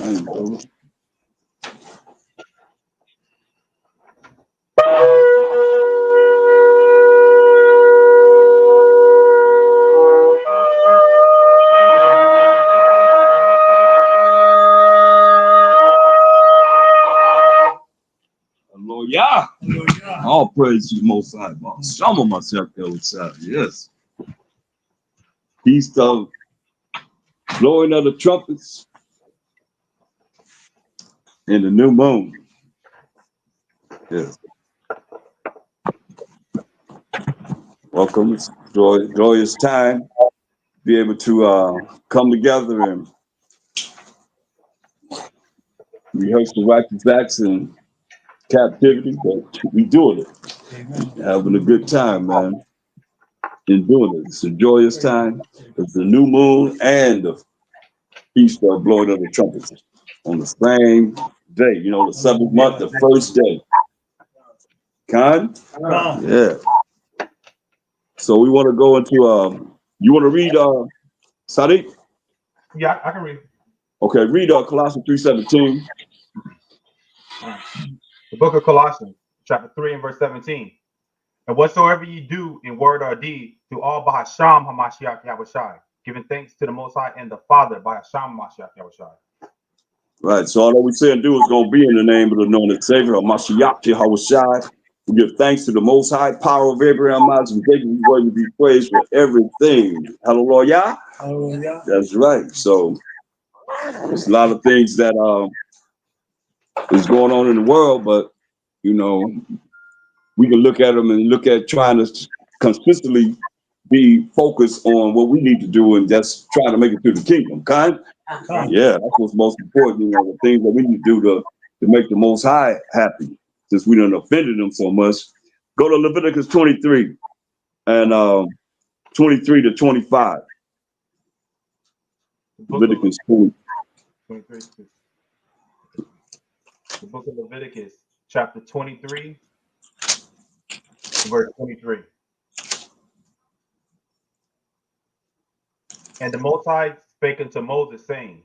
Hallelujah. All praise to the Most High. Some of myself outside. Yes. Feast of blowing of the trumpets in the new moon. Yes. Welcome. It's joyous time to be able to come together and rehearse the righteous acts in captivity, but we doing it. Amen. Having a good time, man. In doing it. It's a joyous time. It's the new moon and the feast of blowing of the trumpets on the same day. You know, the 7th month, the first day. Khan? Yeah. So we want to go into you want to read Sadiq? Yeah, I can read. Okay, read Colossians 3:17. The book of Colossians, chapter 3 and verse 17. And whatsoever ye do in word or deed, do all by Hashem HaMashiach Yahushai, giving thanks to the Most High and the Father by Hashem HaMashiach Yahushai. Right, so all that we say and do is going to be in the name of the anointed Savior, HaMashiach Yahushai. We give thanks to the Most High, power of Abraham, Isaac, and Jacob, who's worthy to be praised for everything. Hallelujah. Hallelujah. That's right. So there's a lot of things that is going on in the world, but you know, we can look at them and look at trying to consistently be focused on what we need to do and just try to make it through the kingdom. Yeah, that's what's most important. You know, the things that we need to do to make the Most High happy. Since we done offended them so much, go to Leviticus 23 and 23 to 25. Leviticus 23. The book of Leviticus, chapter 23, verse 23. And the Most High spake unto Moses, saying,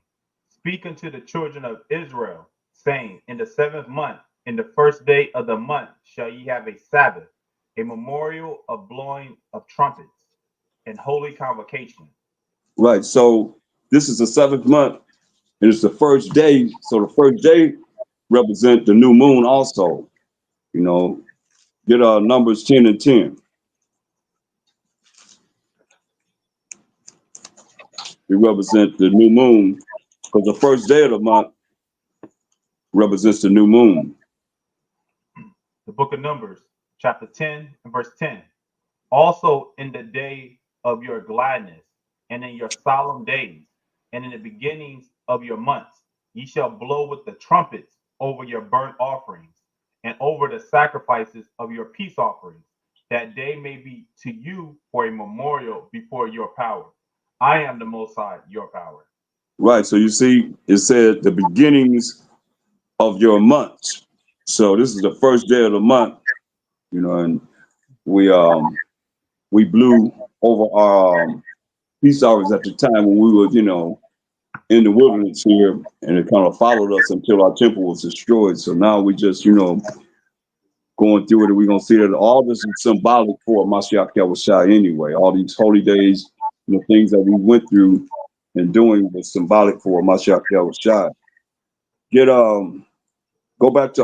Speak unto the children of Israel, saying, In the 7th month, in the first day of the month, shall ye have a Sabbath, a memorial of blowing of trumpets, and holy convocation. Right. So this is the 7th month, and it's the first day. So the first day represent the new moon also. You know, get Numbers 10 and 10. It represents the new moon because the first day of the month represents the new moon. The book of Numbers, chapter 10 and verse 10. Also in the day of your gladness, and in your solemn days, and in the beginnings of your months, ye shall blow with the trumpets over your burnt offerings, and over the sacrifices of your peace offerings, that day may be to you for a memorial before your power. I am the Most High, your power. Right. So you see, it said the beginnings of your months. So this is the first day of the month, you know, and we blew over our peace offerings at the time when we were, you know, in the wilderness here, and it kind of followed us until our temple was destroyed. So now we just, you know, going through it, and we're gonna see that all this is symbolic for Mashiach Yahushai anyway. All these holy days, you know, things that we went through and doing was symbolic for Mashiach Yahushai. Go back to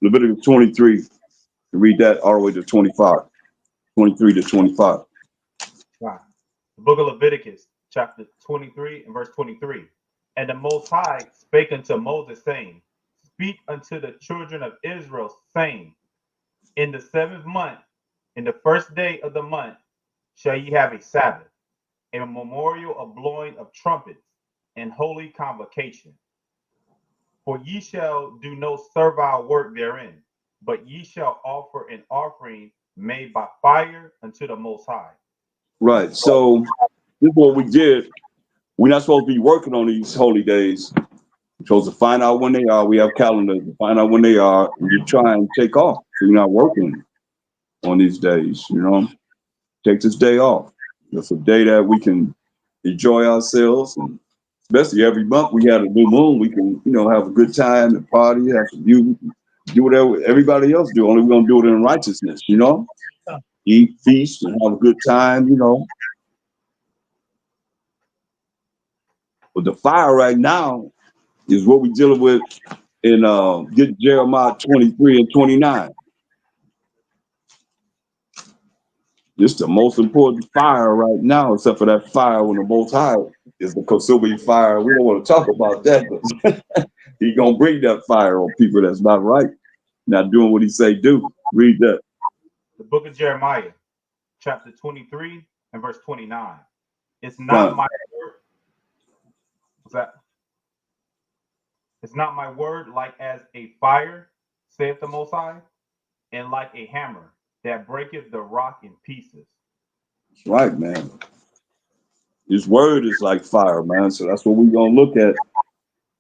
Leviticus 23 and read that all the way to 25, 23 to 25. Right. The book of Leviticus, chapter 23 and verse 23. And the Most High spake unto Moses, saying, Speak unto the children of Israel, saying, In the 7th month, in the first day of the month, shall ye have a Sabbath, a memorial of blowing of trumpets, and holy convocation. For ye shall do no servile work therein, but ye shall offer an offering made by fire unto the Most High. Right. So this is what we did. We're not supposed to be working on these holy days. We're supposed to find out when they are. We have calendars to find out when they are, and you try and take off. So you're not working on these days, you know. Take this day off. It's a day that we can enjoy ourselves and especially every month we had a new moon. We can, have a good time and party, have some music, do whatever everybody else do. Only we're gonna do it in righteousness, eat, feast, and have a good time, But the fire right now is what we're dealing with in get Jeremiah 23 and 29. It's the most important fire right now, except for that fire when the Most High is the consuming fire. We don't want to talk about that. He's gonna bring that fire on people that's not right, not doing what he say do. Read that. The book of Jeremiah, chapter 23 and verse 29. It's not Fine. my word. What's that? It's not my word like as a fire, saith the Most High, and like a hammer that breaketh the rock in pieces. That's right, man. His word is like fire, man. So that's what we're gonna look at.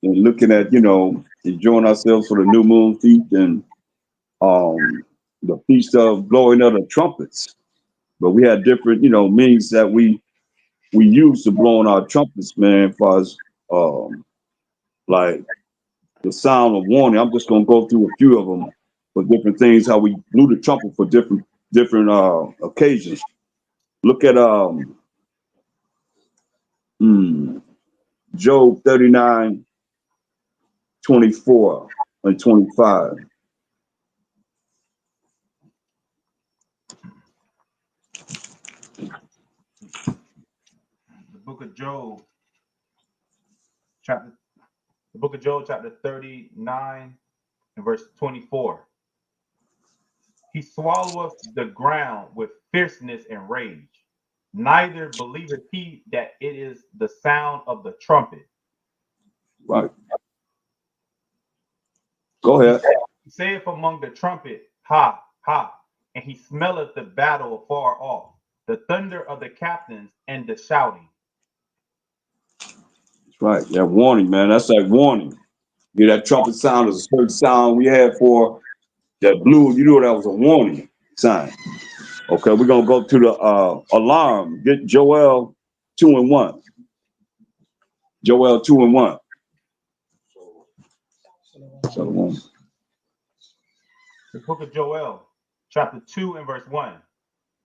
And looking at, enjoying ourselves for the new moon feast and the feast of blowing of the trumpets. But we had different, means that we use to blowing our trumpets, man, as far as like the sound of warning. I'm just gonna go through a few of them for different things, how we blew the trumpet for different occasions. Look at Job 39, 24 and 25. The book of Job, chapter 39 and verse 24. He swalloweth the ground with fierceness and rage. Neither believeth he that it is the sound of the trumpet. Right. Go ahead. He saith among the trumpet, ha, ha, and he smelleth the battle afar off, the thunder of the captains and the shouting. That's right. That warning, man. That's that warning. Hear that trumpet sound is a certain sound we had for that blew. You know that was a warning sign. Okay, we're gonna go to the alarm. Get Joel 2 and 1. Joel 2 and 1. The book of Joel, chapter 2 and verse 1.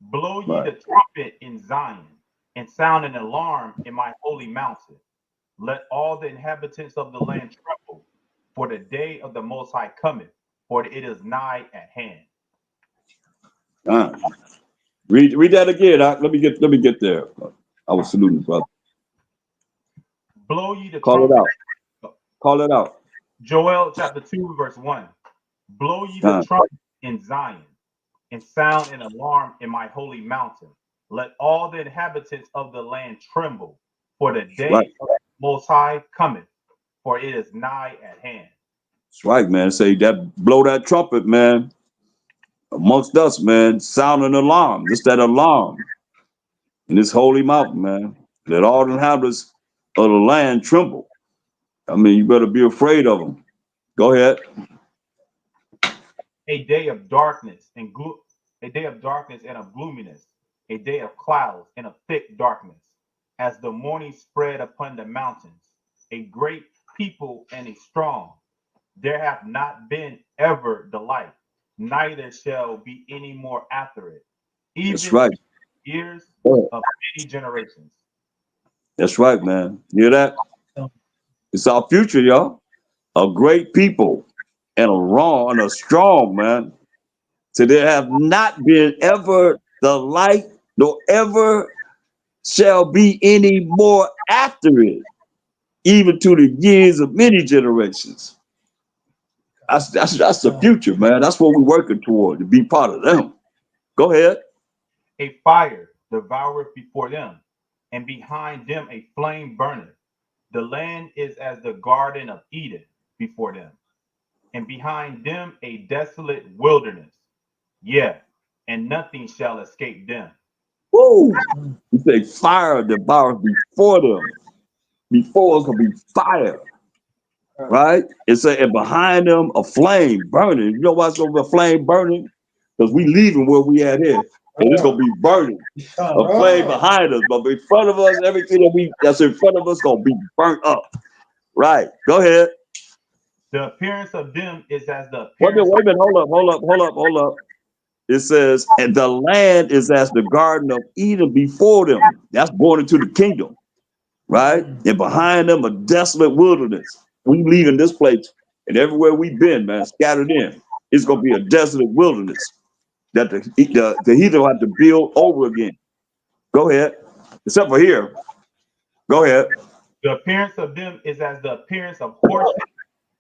Blow ye Right. the trumpet in Zion, and sound an alarm in my holy mountain. Let all the inhabitants of the land tremble, for the day of the Most High cometh, for it is nigh at hand. Read that again. Let me get there. I was saluting, brother. Blow ye the Call trumpet. it out. Call it out. Joel chapter 2 verse 1. Blow ye the trumpet in Zion, and sound an alarm in my holy mountain. Let all the inhabitants of the land tremble, for the day Right. of the Most High cometh, for it is nigh at hand. That's right, man. Say that, blow that trumpet, man. Amongst us, man, sound an alarm. Just that alarm in this holy mountain, man. Let all the inhabitants of the land tremble. I mean, you better be afraid of them. Go ahead. A day of darkness and a day of darkness and of gloominess, a day of clouds and of thick darkness, as the morning spread upon the mountains, a great people and a strong. There hath not been ever the like, neither shall be any more after it, even That's right. years of many generations. That's right, man. You hear that? It's our future, y'all. A great people and a strong, man. So there have not been ever the like, nor ever shall be any more after it, even to the years of many generations. That's the future, man. That's what we're working toward, to be part of them. Go ahead. A fire devoureth before them, and behind them a flame burneth. The land is as the garden of Eden before them, and behind them a desolate wilderness. Yeah, and nothing shall escape them. Woo! You say fire devours before them. Before us will be fire. Right? And behind them a flame burning. You know why it's gonna be a flame burning? Because we leaving where we at here. And it's gonna be burning. A flame behind us, but in front of us, everything that's in front of us gonna be burnt up. Right. Go ahead. The appearance of them is as the Wait a appearance minute. Hold up. It says, and the land is as the Garden of Eden before them. That's born into the kingdom, right? And behind them, a desolate wilderness. We leaving this place, and everywhere we've been, man, scattered in, it's gonna be a desolate wilderness that the heathen will have to build over again. Go ahead. Except for here. Go ahead. The appearance of them is as the appearance of horses,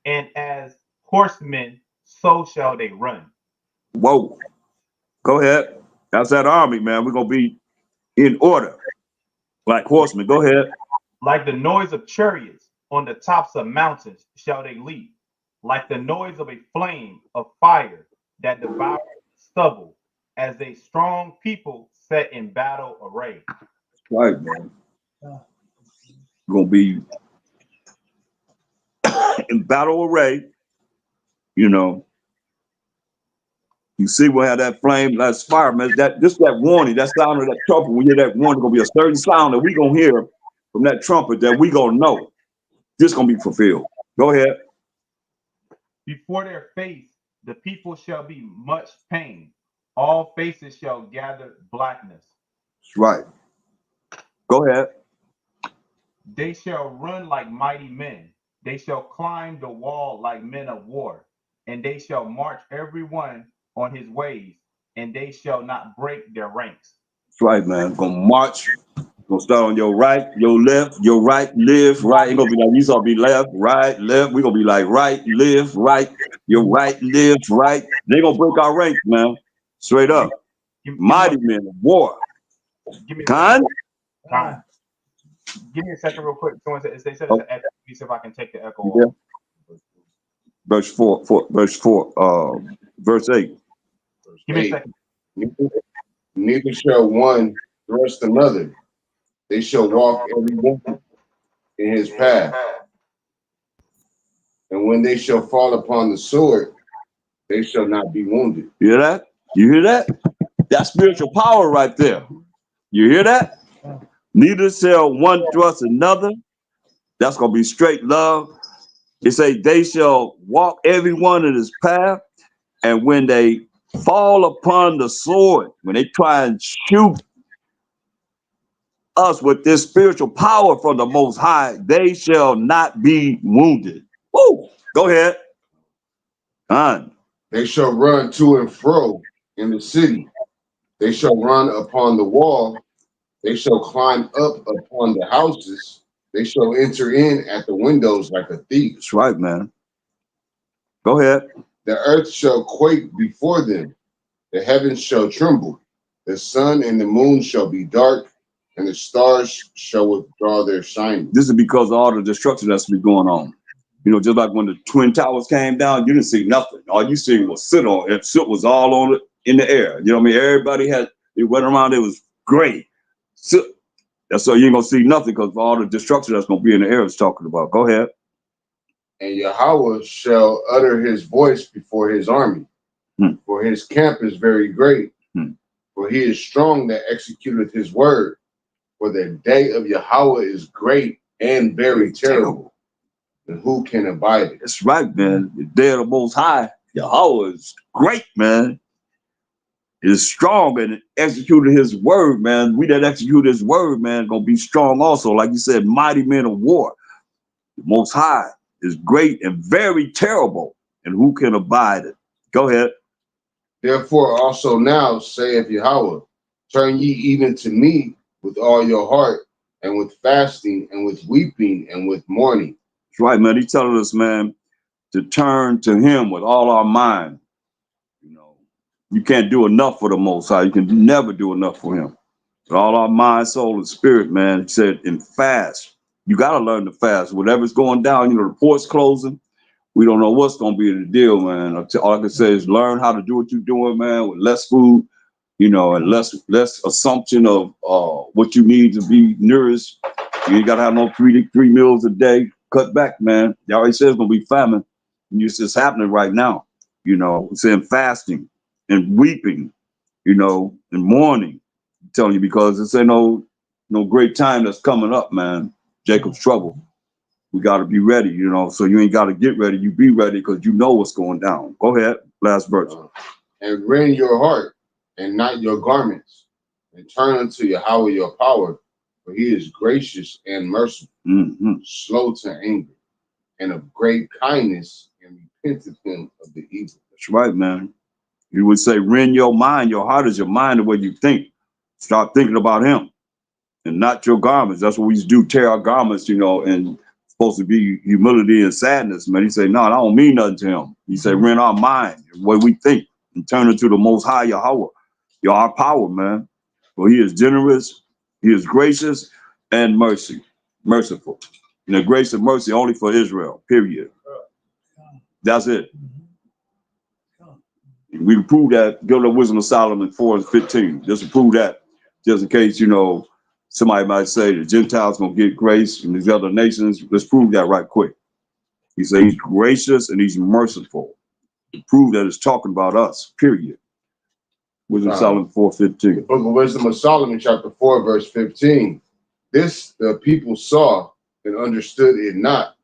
and as horsemen, so shall they run. Whoa. Go ahead. That's that army, man. We're gonna be in order, like horsemen. Go ahead. Like the noise of chariots on the tops of mountains shall they leap, like the noise of a flame of fire that devours stubble, as a strong people set in battle array. Right, man. We're gonna be in battle array. You know, you see, we'll have that flame, that's fire, man. That warning, that sound of that trumpet. When you hear that warning, gonna be a certain sound that we gonna hear from that trumpet that we gonna know this gonna be fulfilled. Go ahead. Before their face, the people shall be much pain. All faces shall gather blackness. That's right. Go ahead. They shall run like mighty men. They shall climb the wall like men of war. And they shall march every one on his ways. And they shall not break their ranks. That's right, man. Gonna march. Gonna start on your right, your left, your right, live, right. Ain't gonna be like you saw be left, right, left. We gonna be like right, live, right, your right, live, right. They gonna break our ranks, man. Straight up. Mighty men of war. Give me a Con? second. Give me a second real quick. Someone said, they said it's an echo. Let me see if I can take the echo off. Verse 4, verse 8. Give me a second. Neither shall one thrust another. They shall walk every one in his path. And when they shall fall upon the sword, they shall not be wounded. You hear that? You hear that? That's spiritual power right there. You hear that? Neither shall one thrust another. That's gonna be straight love. It say they shall walk every one in his path, and when they fall upon the sword, when they try and shoot us with this spiritual power from the Most High, they shall not be wounded. Woo! Go ahead. They shall run to and fro in the city. They shall run upon the wall. They shall climb up upon the houses. They shall enter in at the windows like a thief. That's right, man. Go ahead. The earth shall quake before them. The heavens shall tremble. The sun and the moon shall be dark, and the stars shall withdraw their shining. This is because of all the destruction that's been going on. You know, just like when the Twin Towers came down, you didn't see nothing. All you seen was soot on it. Soot was all on it in the air. You know what I mean? Everybody it went around, it was gray. Soot. So you ain't gonna see nothing because of all the destruction that's gonna be in the air it's talking about. Go ahead. And Yahweh shall utter his voice before his army, for his camp is very great, for he is strong that executeth his word. For the day of Yahweh is great and very terrible, and who can abide it? That's right, man. The day of the Most High, Yahweh is great, man. It is strong and executed his word, man. We that execute his word, man, gonna be strong also. Like you said, mighty men of war. The Most High is great and very terrible, and who can abide it? Go ahead. Therefore also now saith Yahweh, turn ye even to me with all your heart, and with fasting, and with weeping, and with mourning. That's right, man. He's telling us, man, to turn to him with all our mind. You know, you can't do enough for the Most High. You can never do enough for him. With all our mind, soul, and spirit, man. He said, and fast. You got to learn to fast. Whatever's going down, you know, the port's closing. We don't know what's going to be the deal, man. All I can say is learn how to do what you're doing, man, with less food, you know, and less assumption of what you need to be nourished. You ain't got to have no three meals a day. Cut back, man. They already said it's going to be famine. And it's just happening right now. You know, it's saying fasting and weeping you know, in mourning. I'm telling you, because this ain't no great time that's coming up, man. Jacob's trouble. We got to be ready, you know. So you ain't got to get ready. You be ready because you know what's going down. Go ahead. Last verse. And rend your heart and not your garments, and turn unto Yahweh your power, for he is gracious and merciful, slow to anger, and of great kindness, and repenteth him of the evil. That's right, man. You would say, rend your mind. Your heart is your mind, the way you think. Start thinking about him and not your garments. That's what we used to do, tear our garments, you know, and supposed to be humility and sadness, man. He said, no, I don't mean nothing to him. He said, rend our mind, the way we think, and turn it to the Most High Yahweh. You're our power, man. For he is generous, he is gracious, and merciful. And the grace and mercy only for Israel, period. That's it. We can prove that, go to Wisdom of Solomon 4:15, just to prove that, just in case, you know, somebody might say the Gentiles gonna get grace from these other nations. Let's prove that right quick. He said he's gracious and he's merciful. To prove that it's talking about us, period. Wisdom of Solomon 4:15. The book of Wisdom of Solomon, chapter 4, verse 15. This the people saw and understood it not,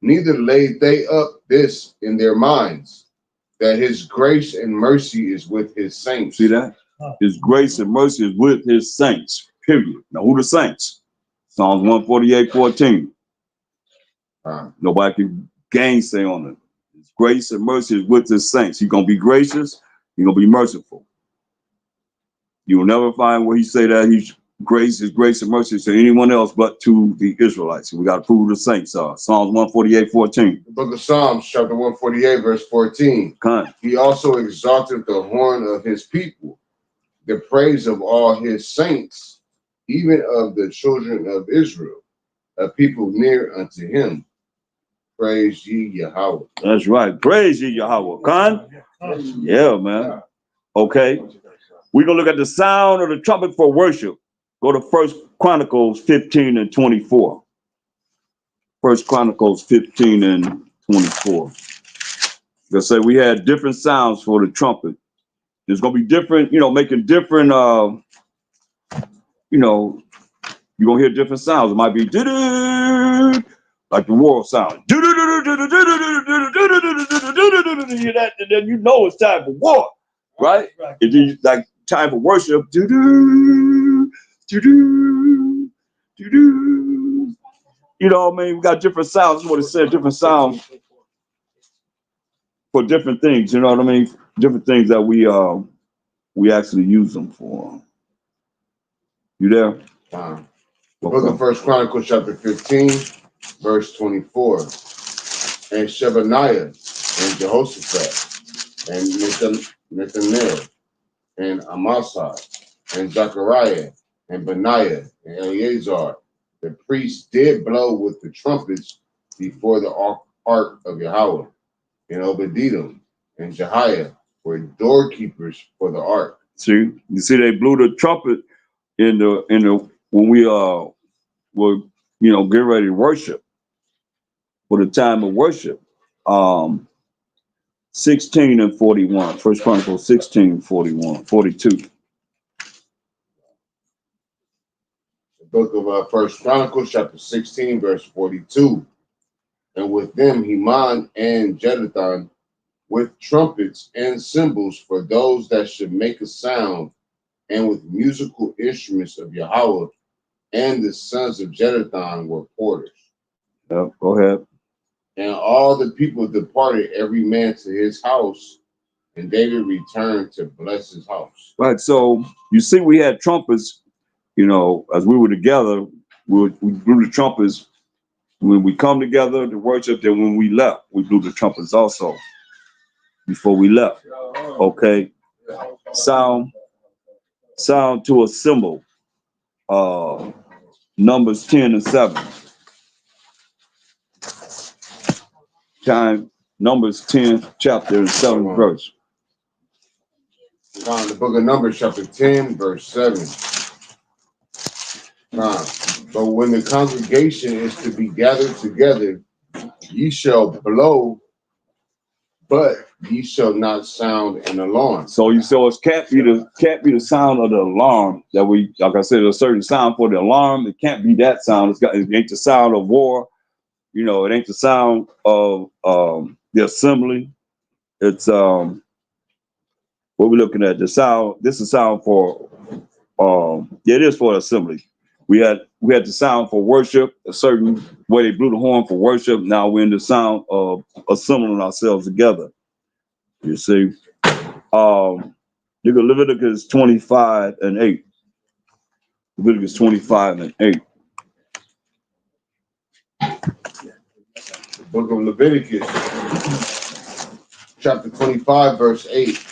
neither laid they up this in their minds, that his grace and mercy is with his saints. See that? His grace and mercy is with his saints, period. Now, who the saints? Psalms 148:14. Nobody can gainsay on it. His grace and mercy is with his saints. He's going to be gracious. He's going to be merciful. You will never find where he say that his grace and mercy to anyone else but to the Israelites. We got to prove who the saints are. Psalms 148:14. The book of Psalms, chapter 148, verse 14. He also exalted the horn of his people, the praise of all his saints, even of the children of Israel, a people near unto him. Praise ye Yahweh. That's right. Praise ye Yahweh. Yeah, man. Okay. We're going to look at the sound of the trumpet for worship. Go to 1 Chronicles 15 and 24. 1 Chronicles 15 and 24. Let's say we had different sounds for the trumpet. There's going to be different, you know, making different, you know, you're going to hear different sounds. It might be like the war sound. You hear that, and then you know it's time for war, right? If you like time for worship, you know what I mean? We got different sounds. That's what it said, different sounds for different things, you know what I mean? Different things that we actually use them for. You there? The book of 1 Chronicles chapter 15, verse 24. And Shebaniah and Jehoshaphat and Nethanel and Amasai and Zechariah and Benaiah and Eleazar, the priests did blow with the trumpets before the ark of Yahweh, and Obed-Edom and Jehiah were doorkeepers for the ark. See, you see, they blew the trumpet in the when we were, you know, getting ready to worship, for the time of worship. 16 and 41. 1 Chronicles 16, 41, 42. The book of 1 Chronicles chapter 16, verse 42. And with them Heman and Jeduthun, with trumpets and cymbals for those that should make a sound, and with musical instruments of Yahweh, and the sons of Jeduthun were porters. Yep, go ahead. And all the people departed, every man to his house, and David returned to bless his house. Right, so you see, we had trumpets, you know, as we were together, we blew the trumpets when we come together to worship. Then when we left, we blew the trumpets also before we left. Okay, sound to a symbol. Numbers 10 and 7. Time Numbers 10 chapter and 7 verse. The book of Numbers chapter 10 verse 7. But when the congregation is to be gathered together, ye shall blow But ye shall not sound an alarm. So it can't be the sound of the alarm that we, like I said, a certain sound for the alarm. It can't be that sound. It ain't the sound of war. You know, it ain't the sound of the assembly. It's what we're looking at. The sound. This is sound for it is for the assembly. We had the sound for worship, a certain way they blew the horn for worship. Now we're in the sound of assembling ourselves together. You see. Look at Leviticus 25 and 8. Leviticus 25 and 8. The book of Leviticus, chapter 25, verse 8.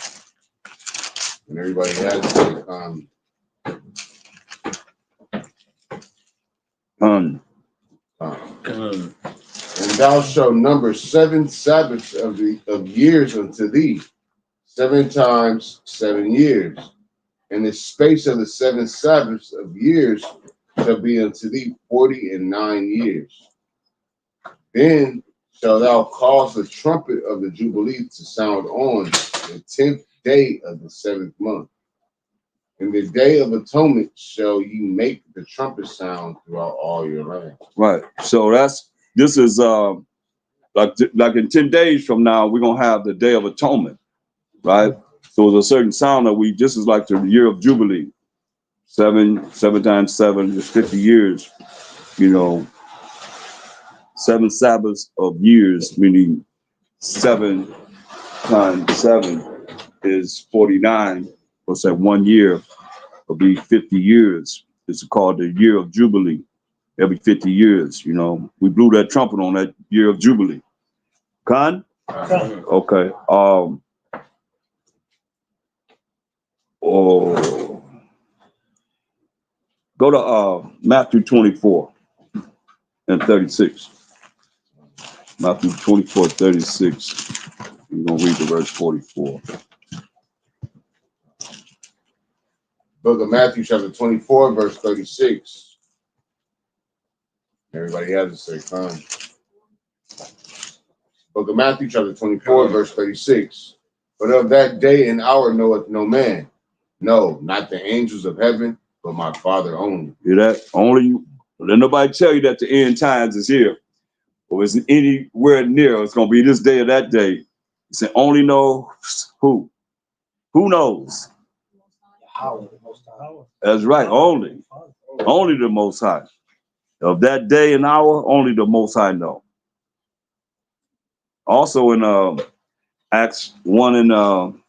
And everybody has it. And thou shalt number 7 Sabbaths of years unto thee, 7 times 7 years. And the space of the 7 Sabbaths of years shall be unto thee 49 years. Then shalt thou cause the trumpet of the Jubilee to sound on the 10th day of the 7th month. In the day of atonement shall ye make the trumpet sound throughout all your land. Right. So this is like in 10 days from now, we're gonna have the Day of Atonement, right? So there's a certain sound that this is like the year of Jubilee. 7 times 7 is 50 years, you know. 7 Sabbaths of years, meaning 7 times 7 is 49. What's that? 1 year will be 50 years. It's called the year of Jubilee. Every 50 years, you know. We blew that trumpet on that year of Jubilee. Khan? Okay. Go to Matthew 24 and 36. Matthew 24, 36. We're going to read the verse 44. Book of Matthew, chapter 24, verse 36. Everybody has it, say, fine. Book of Matthew, chapter 24, verse 36. But of that day and hour knoweth no man. No, not the angels of heaven, but my Father only. Hear that? Only you. Let nobody tell you that the end times is here or is anywhere near. It's going to be this day or that day. He said, only know who? Who knows? That's right. Only the Most High. Of that day and hour, only the Most High know. Also in Acts 1 and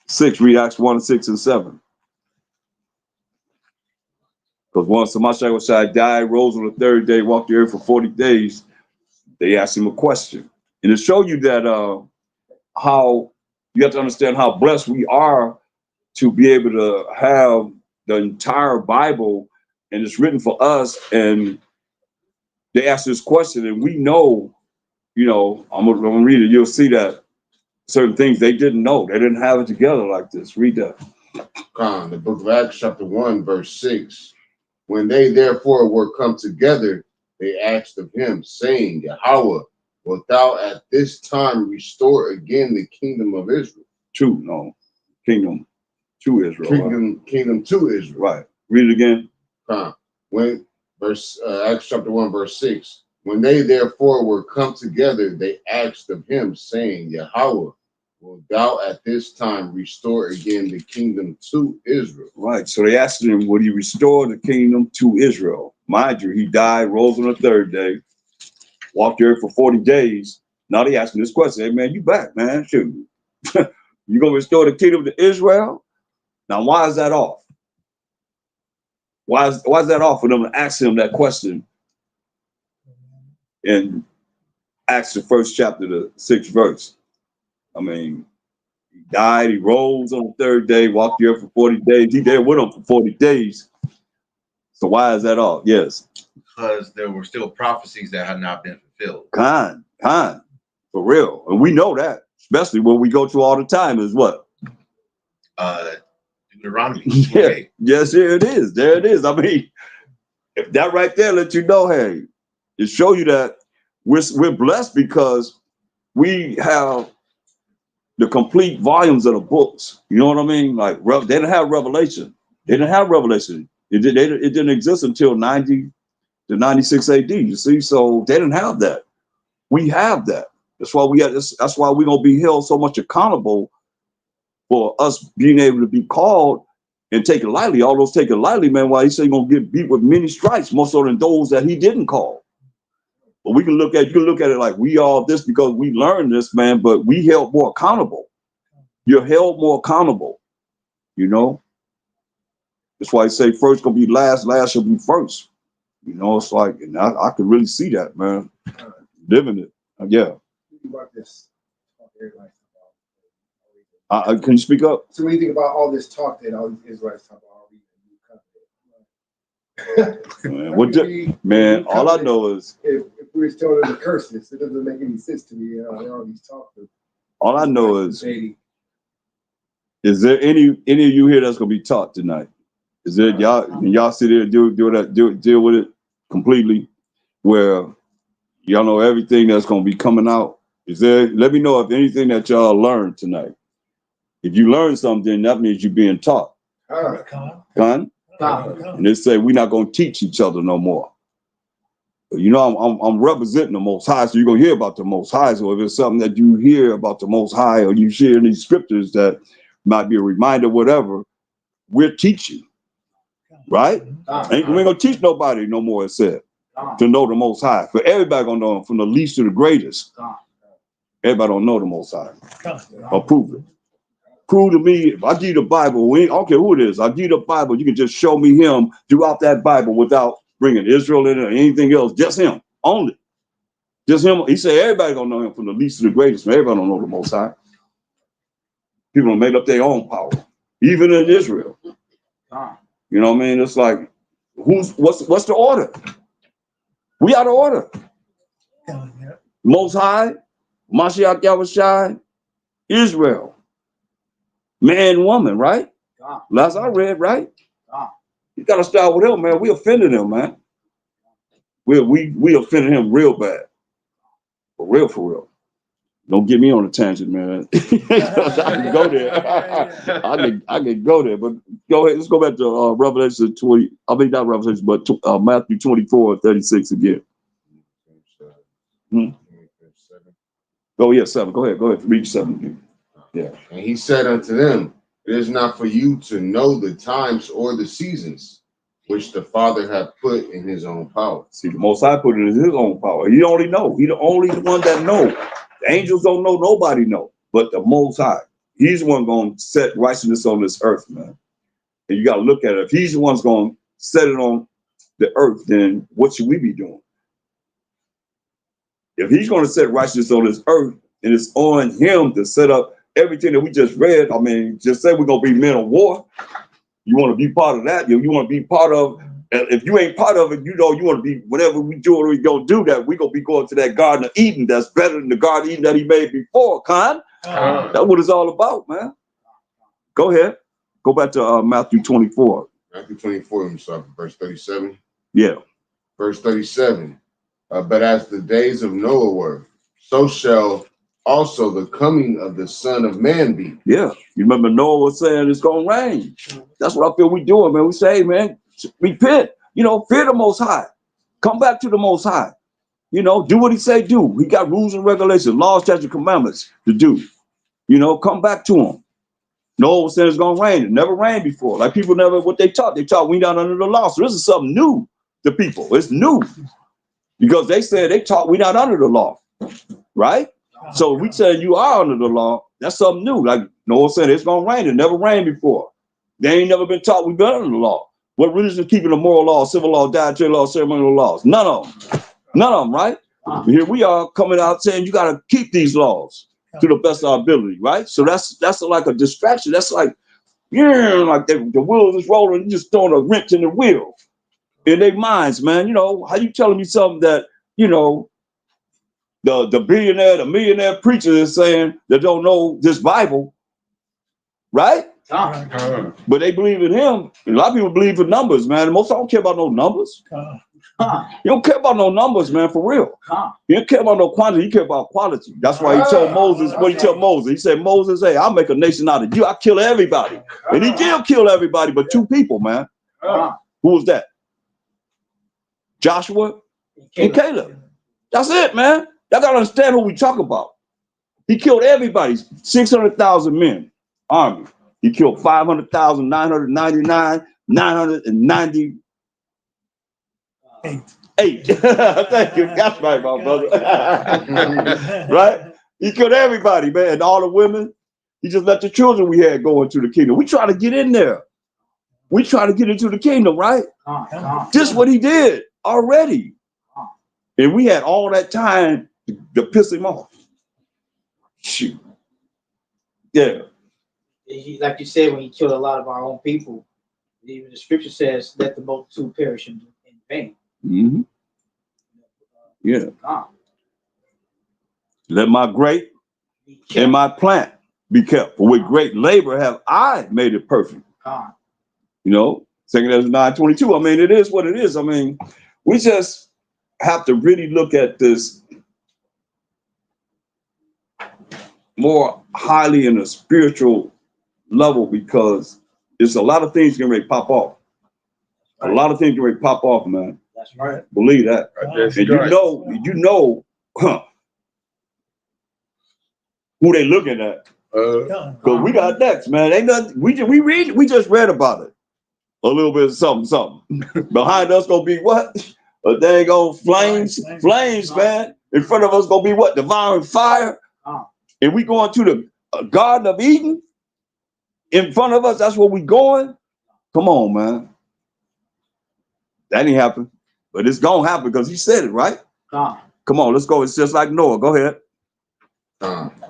6, read Acts 1 and 6 and 7. Because once the Mashiach died, rose on the 3rd day, walked the earth for 40 days, they asked him a question. And to show you that how you have to understand how blessed we are to be able to have the entire Bible and it's written for us. And they asked this question and we know, you know, I'm gonna read it. You'll see that certain things they didn't know. They didn't have it together like this. Read that. The book of Acts, chapter 1, verse 6. When they therefore were come together, they asked of him, saying, Yahweh, wilt thou at this time restore again the kingdom of Israel? Kingdom to Israel. Kingdom to Israel. Right. Read it again. When Acts chapter 1, verse 6. When they therefore were come together, they asked of him, saying, Yahweh, will thou at this time restore again the kingdom to Israel? Right. So they asked him, would he restore the kingdom to Israel? Mind you, he died, rose on the 3rd day, walked the earth for 40 days. Now they asking this question. Hey, man, you back, man. Shoot. You going to restore the kingdom to Israel? Now, why is that off? Why is that off for them to ask him that question in Acts, the 1st chapter, the 6th verse? I mean, he died, he rose on the 3rd day, walked the earth for 40 days. He there with him for 40 days. So why is that off? Yes. Because there were still prophecies that had not been fulfilled. Kind, for real. And we know that, especially when we go through all the time is what? Deuteronomy. Yeah. Yes, here it is. There it is. I mean, if that right there let you know, hey, it show you that we're blessed because we have the complete volumes of the books. You know what I mean? Like they didn't have Revelation. They didn't have Revelation. It didn't exist until 90 to 96 AD. You see, so they didn't have that. We have that. That's why we got this. That's why we're gonna be held so much accountable for us being able to be called and take it lightly. All those take it lightly, man. Why he say you're gonna get beat with many stripes, more so than those that he didn't call. But you can look at it like we all this because we learned this, man. But we held more accountable. You're held more accountable. You know. That's why I say first gonna be last, last shall be first. You know, it's like, and I could really see that, man. Living it, yeah. About this, Can you speak up? so when you think about all this talk that all these Israelites talk about, Man, all I know is if we were still in the curses, it doesn't make any sense to me. You know, all these talk. All I know is there any of you here that's gonna be taught tonight? Is there y'all sit there and deal with it completely, where y'all know everything that's gonna be coming out? Is there? Let me know if anything that y'all learned tonight. If you learn something, that means you're being taught. Con? And they say we're not gonna teach each other no more. You know, I'm representing the Most High, so you're gonna hear about the Most High. So if it's something that you hear about the Most High, or you share in these scriptures that might be a reminder, whatever, we're teaching, right? We ain't gonna teach nobody no more. It said to know the Most High. But everybody gonna know him, from the least to the greatest. Everybody don't know the Most High. Or prove it. Prove to me, if I give you the Bible, I don't care who it is, I give you the Bible, you can just show me him throughout that Bible without bringing Israel in it or anything else, just him, only. Just him. He said everybody gonna know him, from the least to the greatest. Everybody don't know the Most High. People don't make up their own power, even in Israel. You know what I mean? It's like, what's the order? We out of order. Most High, Mashiach Yahushai, Israel, man, woman, right? Last I read, right? You gotta start with him, man. We offended him, man. We offended him real bad, for real. Don't get me on a tangent, man. I can go there. I can go there, but go ahead. Let's go back to Revelation 20. I mean, not Revelation, but Matthew 24:36 again. Oh yeah, 7. Go ahead. Read 7 again. Yeah. And he said unto them, it is not for you to know the times or the seasons which the Father hath put in his own power. See, the Most High put it in his own power. He only know. He the only one that know. The angels don't know. Nobody know. But the Most High, he's the one going to set righteousness on this earth, man. And you got to look at it. If he's the one's going to set it on the earth, then what should we be doing? If he's going to set righteousness on this earth, and it's on him to set up everything that we just read. I mean, just say we're going to be men of war. You want to be part of that? You want to be part of, if you ain't part of it, you know, you want to be, whatever we do, we're going to do that. We're going to be going to that Garden of Eden that's better than the Garden of Eden that he made before, Con. That's what it's all about, man. Go ahead. Go back to Matthew 24. Matthew 24, I'm sorry, verse 37. Yeah. Verse 37. But as the days of Noah were, so shall also the coming of the Son of Man be. Yeah. You remember Noah was saying it's going to rain. That's what I feel we doing, man. We say, hey, man, repent. You know, fear the Most High. Come back to the Most High. You know, do what he say do. He got rules and regulations, laws, statutes, commandments to do. You know, come back to him. Noah was saying it's going to rain. It never rained before. Like people never, what they taught we not under the law. So this is something new to people. It's new. Because they said they taught we not under the law. Right? So we say you are under the law. That's something new. Like Noah said, it's going to rain. It never rained before. They ain't never been taught we've been under the law. What religion is keeping the moral law, civil law, dietary law, ceremonial laws? None of them. None of them, right? Here we are coming out saying you got to keep these laws to the best of our ability, right? So that's like a distraction. That's like, yeah, like the wheel is rolling, you just throwing a wrench in the wheel in their minds, man. You know, how you telling me something that, you know, the billionaire, the millionaire preacher is saying that don't know this Bible, right? But they believe in him. A lot of people believe in numbers, man. Most don't care about no numbers. He don't care about no numbers, man, for real. He don't care about no quantity. He care about quality. That's why he told Moses, what he told Moses? He said, Moses, hey, I'll make a nation out of you. I'll kill everybody. And he did kill everybody but two people, man. Who was that? Joshua and Caleb. That's it, man. Y'all got to understand who we talk about. He killed everybody. 600,000 men, army. He killed 500,000, 999, 998. Thank you. That's right, my brother. Right? He killed everybody, man. And all the women. He just let the children we had go into the kingdom. We try to get in there. We try to get into the kingdom, right? This is what he did already. And we had all that time to piss him off. Shoot. Yeah. Like you said, when he killed a lot of our own people, even the scripture says, let the multitude perish in vain. Mm-hmm. Yeah. Let my grape and my plant be kept. For with great labor have I made it perfect. You know, 2 Ezra 9:22. I mean, it is what it is. I mean, we just have to really look at this more highly in a spiritual level, because there's a lot of things getting ready to pop off. A lot of things getting ready to pop off, man. That's right. Believe that. And you know who they looking at. Because we got next, man. Ain't nothing. We just read about it. A little bit of something. Behind us gonna be what? A dang old flames, man. In front of us gonna be what? Devouring fire. And we going to the Garden of Eden. In front of us, that's where we going. Come on, man. That ain't happen. But it's gonna happen because he said it, right? Come on, let's go. It's just like Noah. Go ahead.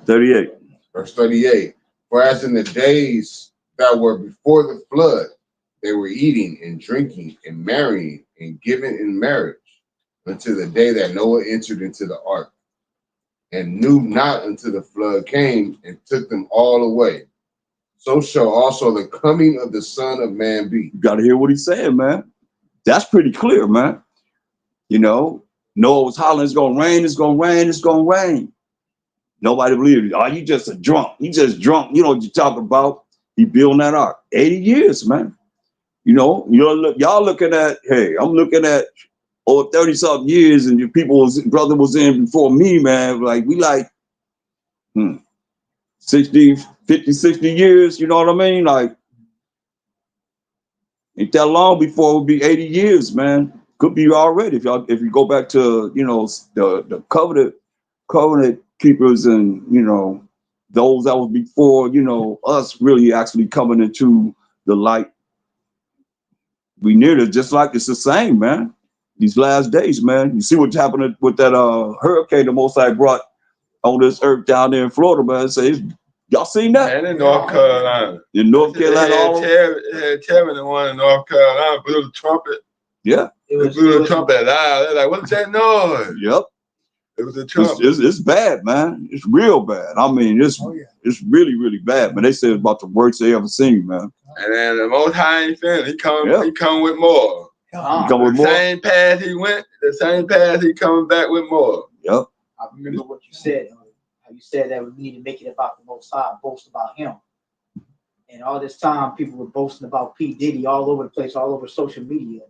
38. Verse 38. Whereas in the days that were before the flood, they were eating and drinking and marrying and giving in marriage until the day that Noah entered into the ark, and knew not until the flood came and took them all away. So shall also the coming of the Son of Man be. You got to hear what he's saying, man. That's pretty clear, man. You know, Noah was hollering, it's going to rain, it's going to rain, it's going to rain. Nobody believed it. Oh, you just a drunk. You just drunk. You know what you talk about. He building that ark. 80 years, man. You know, y'all looking at, hey, I'm looking at over 30-something years, and your brother was in before me, man. Like, we like 50, 60 years, you know what I mean? Like, ain't that long before it would be 80 years, man. Could be already if you go back to, you know, the covenant keepers and, you know, those that was before, you know, us really actually coming into the light. We near it, just like it's the same, man. These last days, man. You see what's happening with that hurricane the Most High brought on this earth down there in Florida, man. Y'all seen that? And in North Carolina. In North Carolina, Terry, the one in North Carolina, blew the trumpet. Yeah. They blew the trumpet loud. They're like, what's that noise? Yep. It was a trumpet. It's bad, man. It's real bad. I mean, it's really, really bad, man. They say it's about the worst they ever seen, man. And then the Most High ain't finished. He come with more. Same path he went, the same path he coming back with more. Yep. I remember what you said. How you said that we need to make it about the Most High, boast about him. And all this time, people were boasting about P. Diddy all over the place, all over social media,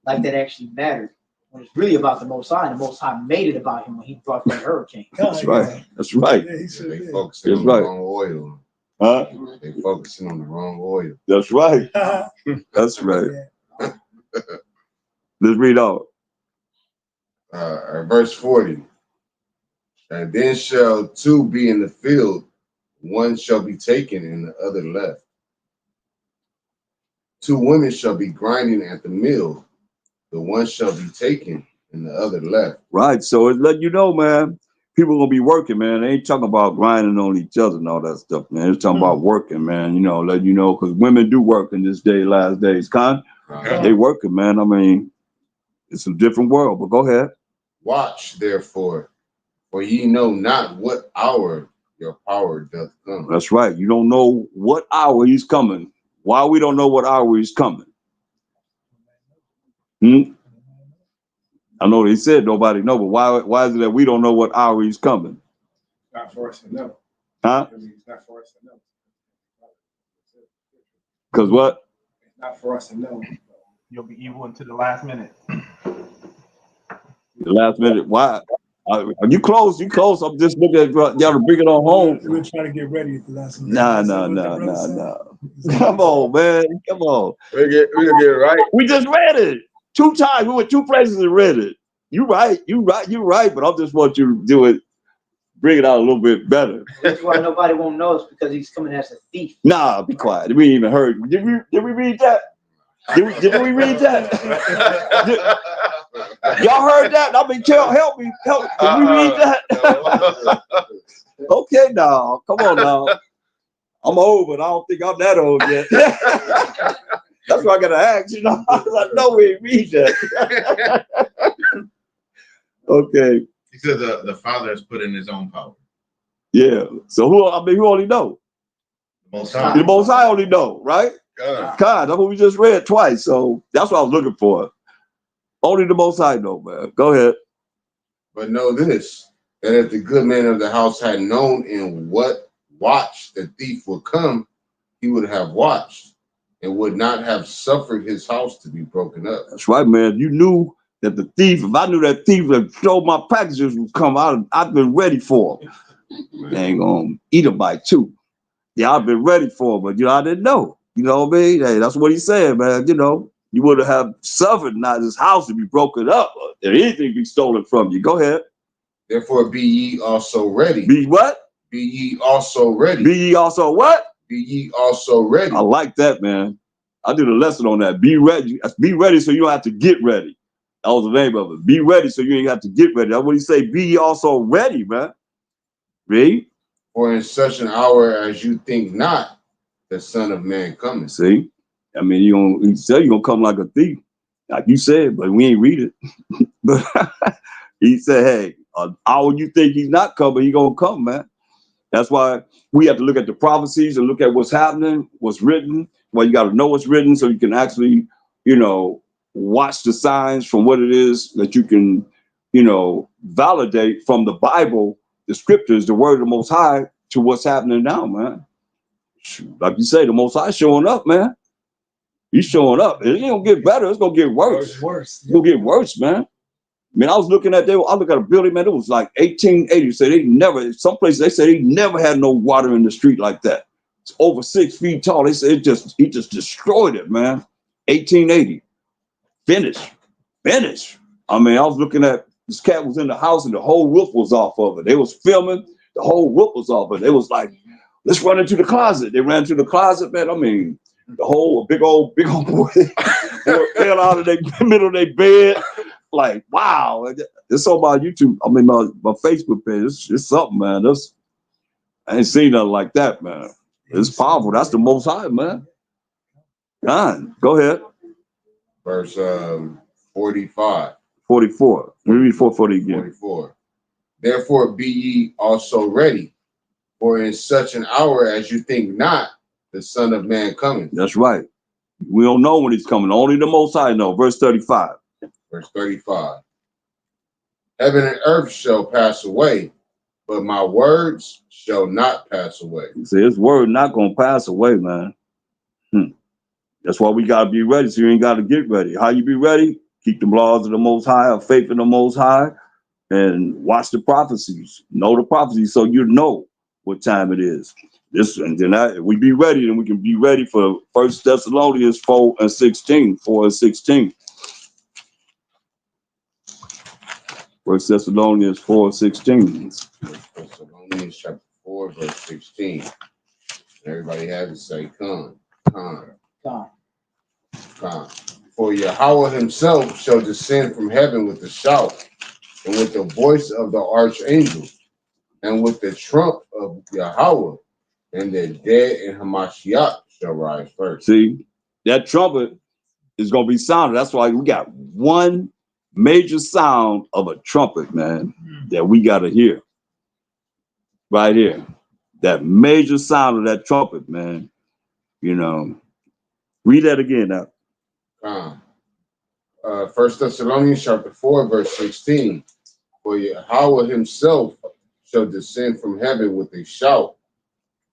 like that actually mattered. When it's really about the Most High, and the Most High made it about him when he brought that hurricane. That's right. That's right. They focusing on the wrong oil. Huh? They focusing on the wrong oil. That's right. That's right. Let's read on. Verse 40. And then shall two be in the field, one shall be taken and the other left. Two women shall be grinding at the mill, the one shall be taken and the other left. Right. So it's letting you know, man, people gonna be working, man. They ain't talking about grinding on each other and all that stuff, man. It's talking about working, man. You know, letting you know, because women do work in this day, last days. They working, man. I mean, it's a different world, but go ahead. Watch, therefore, for ye know not what hour your power doth come. That's right. You don't know what hour he's coming. Why we don't know what hour he's coming? I know they said nobody know, but why is it that we don't know what hour he's coming? Not for us to know. Huh? I mean, it's not for us to know. Because what? It's not for us to know. You'll be evil until the last minute. The last minute. Why? You close. You close. I'm just looking at y'all to bring it on home. We're trying to get ready at the last minute. Nah. Come on, man. Come on. We gonna get it right. We just read it 2 times. We went 2 places and read it. You right. But I just want you to do it. Bring it out a little bit better. That's why nobody won't know it's because he's coming as a thief. Nah, be quiet. We ain't even heard. Did we read that? Did we read that? Y'all heard that? I mean, help me. Did we read that? Okay, now. Come on now. I'm old, but I don't think I'm that old yet. That's why I gotta ask, you know. I was like, no, we ain't read that. Okay. He said the Father has put in his own power. Yeah. So who only know? The Most High. The Most High only know, right? God, that's what we just read twice. So that's what I was looking for. Only the Most High know, man. Go ahead. But know this, that if the good man of the house had known in what watch the thief would come, he would have watched and would not have suffered his house to be broken up. That's right, man. You knew that the thief, if I knew that thief that stole my packages would come out, I've been ready for him. They ain't gonna eat a bite too. Yeah, I've been ready for him, but I didn't know. You know what I mean? Hey, that's what he said, man. You would have suffered not his house to be broken up, or anything be stolen from you. Go ahead. Therefore be ye also ready. Be what? Be ye also ready. Be ye also what? Be ye also ready. I like that, man. I did a lesson on that. Be ready. Be ready so you don't have to get ready. That was the name of it. Be ready so you ain't have to get ready. That's what he say. Be ye also ready, man. Read. For in such an hour as you think not, the Son of Man cometh. See? I mean, he said you're gonna come like a thief, like you said, but we ain't read it. But he said, hey, an hour you think he's not coming, he gonna come, man. That's why we have to look at the prophecies and look at what's happening, what's written. Well, you got to know what's written so you can actually, watch the signs from what it is that you can, validate from the Bible, the scriptures, the word of the Most High to what's happening now, man. Like you say, the Most High showing up, man. He's showing up. It ain't gonna get better. It's gonna get worse. It's gonna get worse, man. I mean, I was looking at I look at a building, man. It was like 1880. So some places they say they never had no water in the street like that. It's over 6 feet tall. They say he just destroyed it, man. 1880. Finished. I mean, I was looking at this cat was in the house and the whole roof was off of it. They was filming, the whole roof was off of it. They was like, let's run into the closet. They ran to the closet, man. I mean, the whole big old boy fell out of the middle of their bed. Like, wow. It's on my YouTube. I mean, my Facebook page. It's something, man. I ain't seen nothing like that, man. It's powerful. That's the Most High, man. God, go ahead. Verse 45. 44. Let me read 440 again. 44. Therefore be ye also ready, for in such an hour as you think not, the Son of Man cometh. That's right. We don't know when he's coming. Only the Most High know. Verse 35. Verse 35. Heaven and earth shall pass away, but my words shall not pass away. See, his word not going to pass away, man. That's why we got to be ready. So you ain't got to get ready. How you be ready? Keep the laws of the Most High, have faith in the Most High, and watch the prophecies. Know the prophecies so you know what time it is. If we be ready, then we can be ready for 1 Thessalonians 4 and 16. 4 and 16. 1 Thessalonians 4 and 16. 1 Thessalonians chapter 4, verse 16. Everybody has to say, come. For Yahweh himself shall descend from heaven with a shout, and with the voice of the archangel, and with the trump of Yahweh, and the dead in Hamashiach shall rise first. See, that trumpet is going to be sounded. That's why we got one major sound of a trumpet, man, that we got to hear. Right here. That major sound of that trumpet, man. Read that again now. 1 Thessalonians chapter 4, verse 16. For Yahweh himself shall descend from heaven with a shout,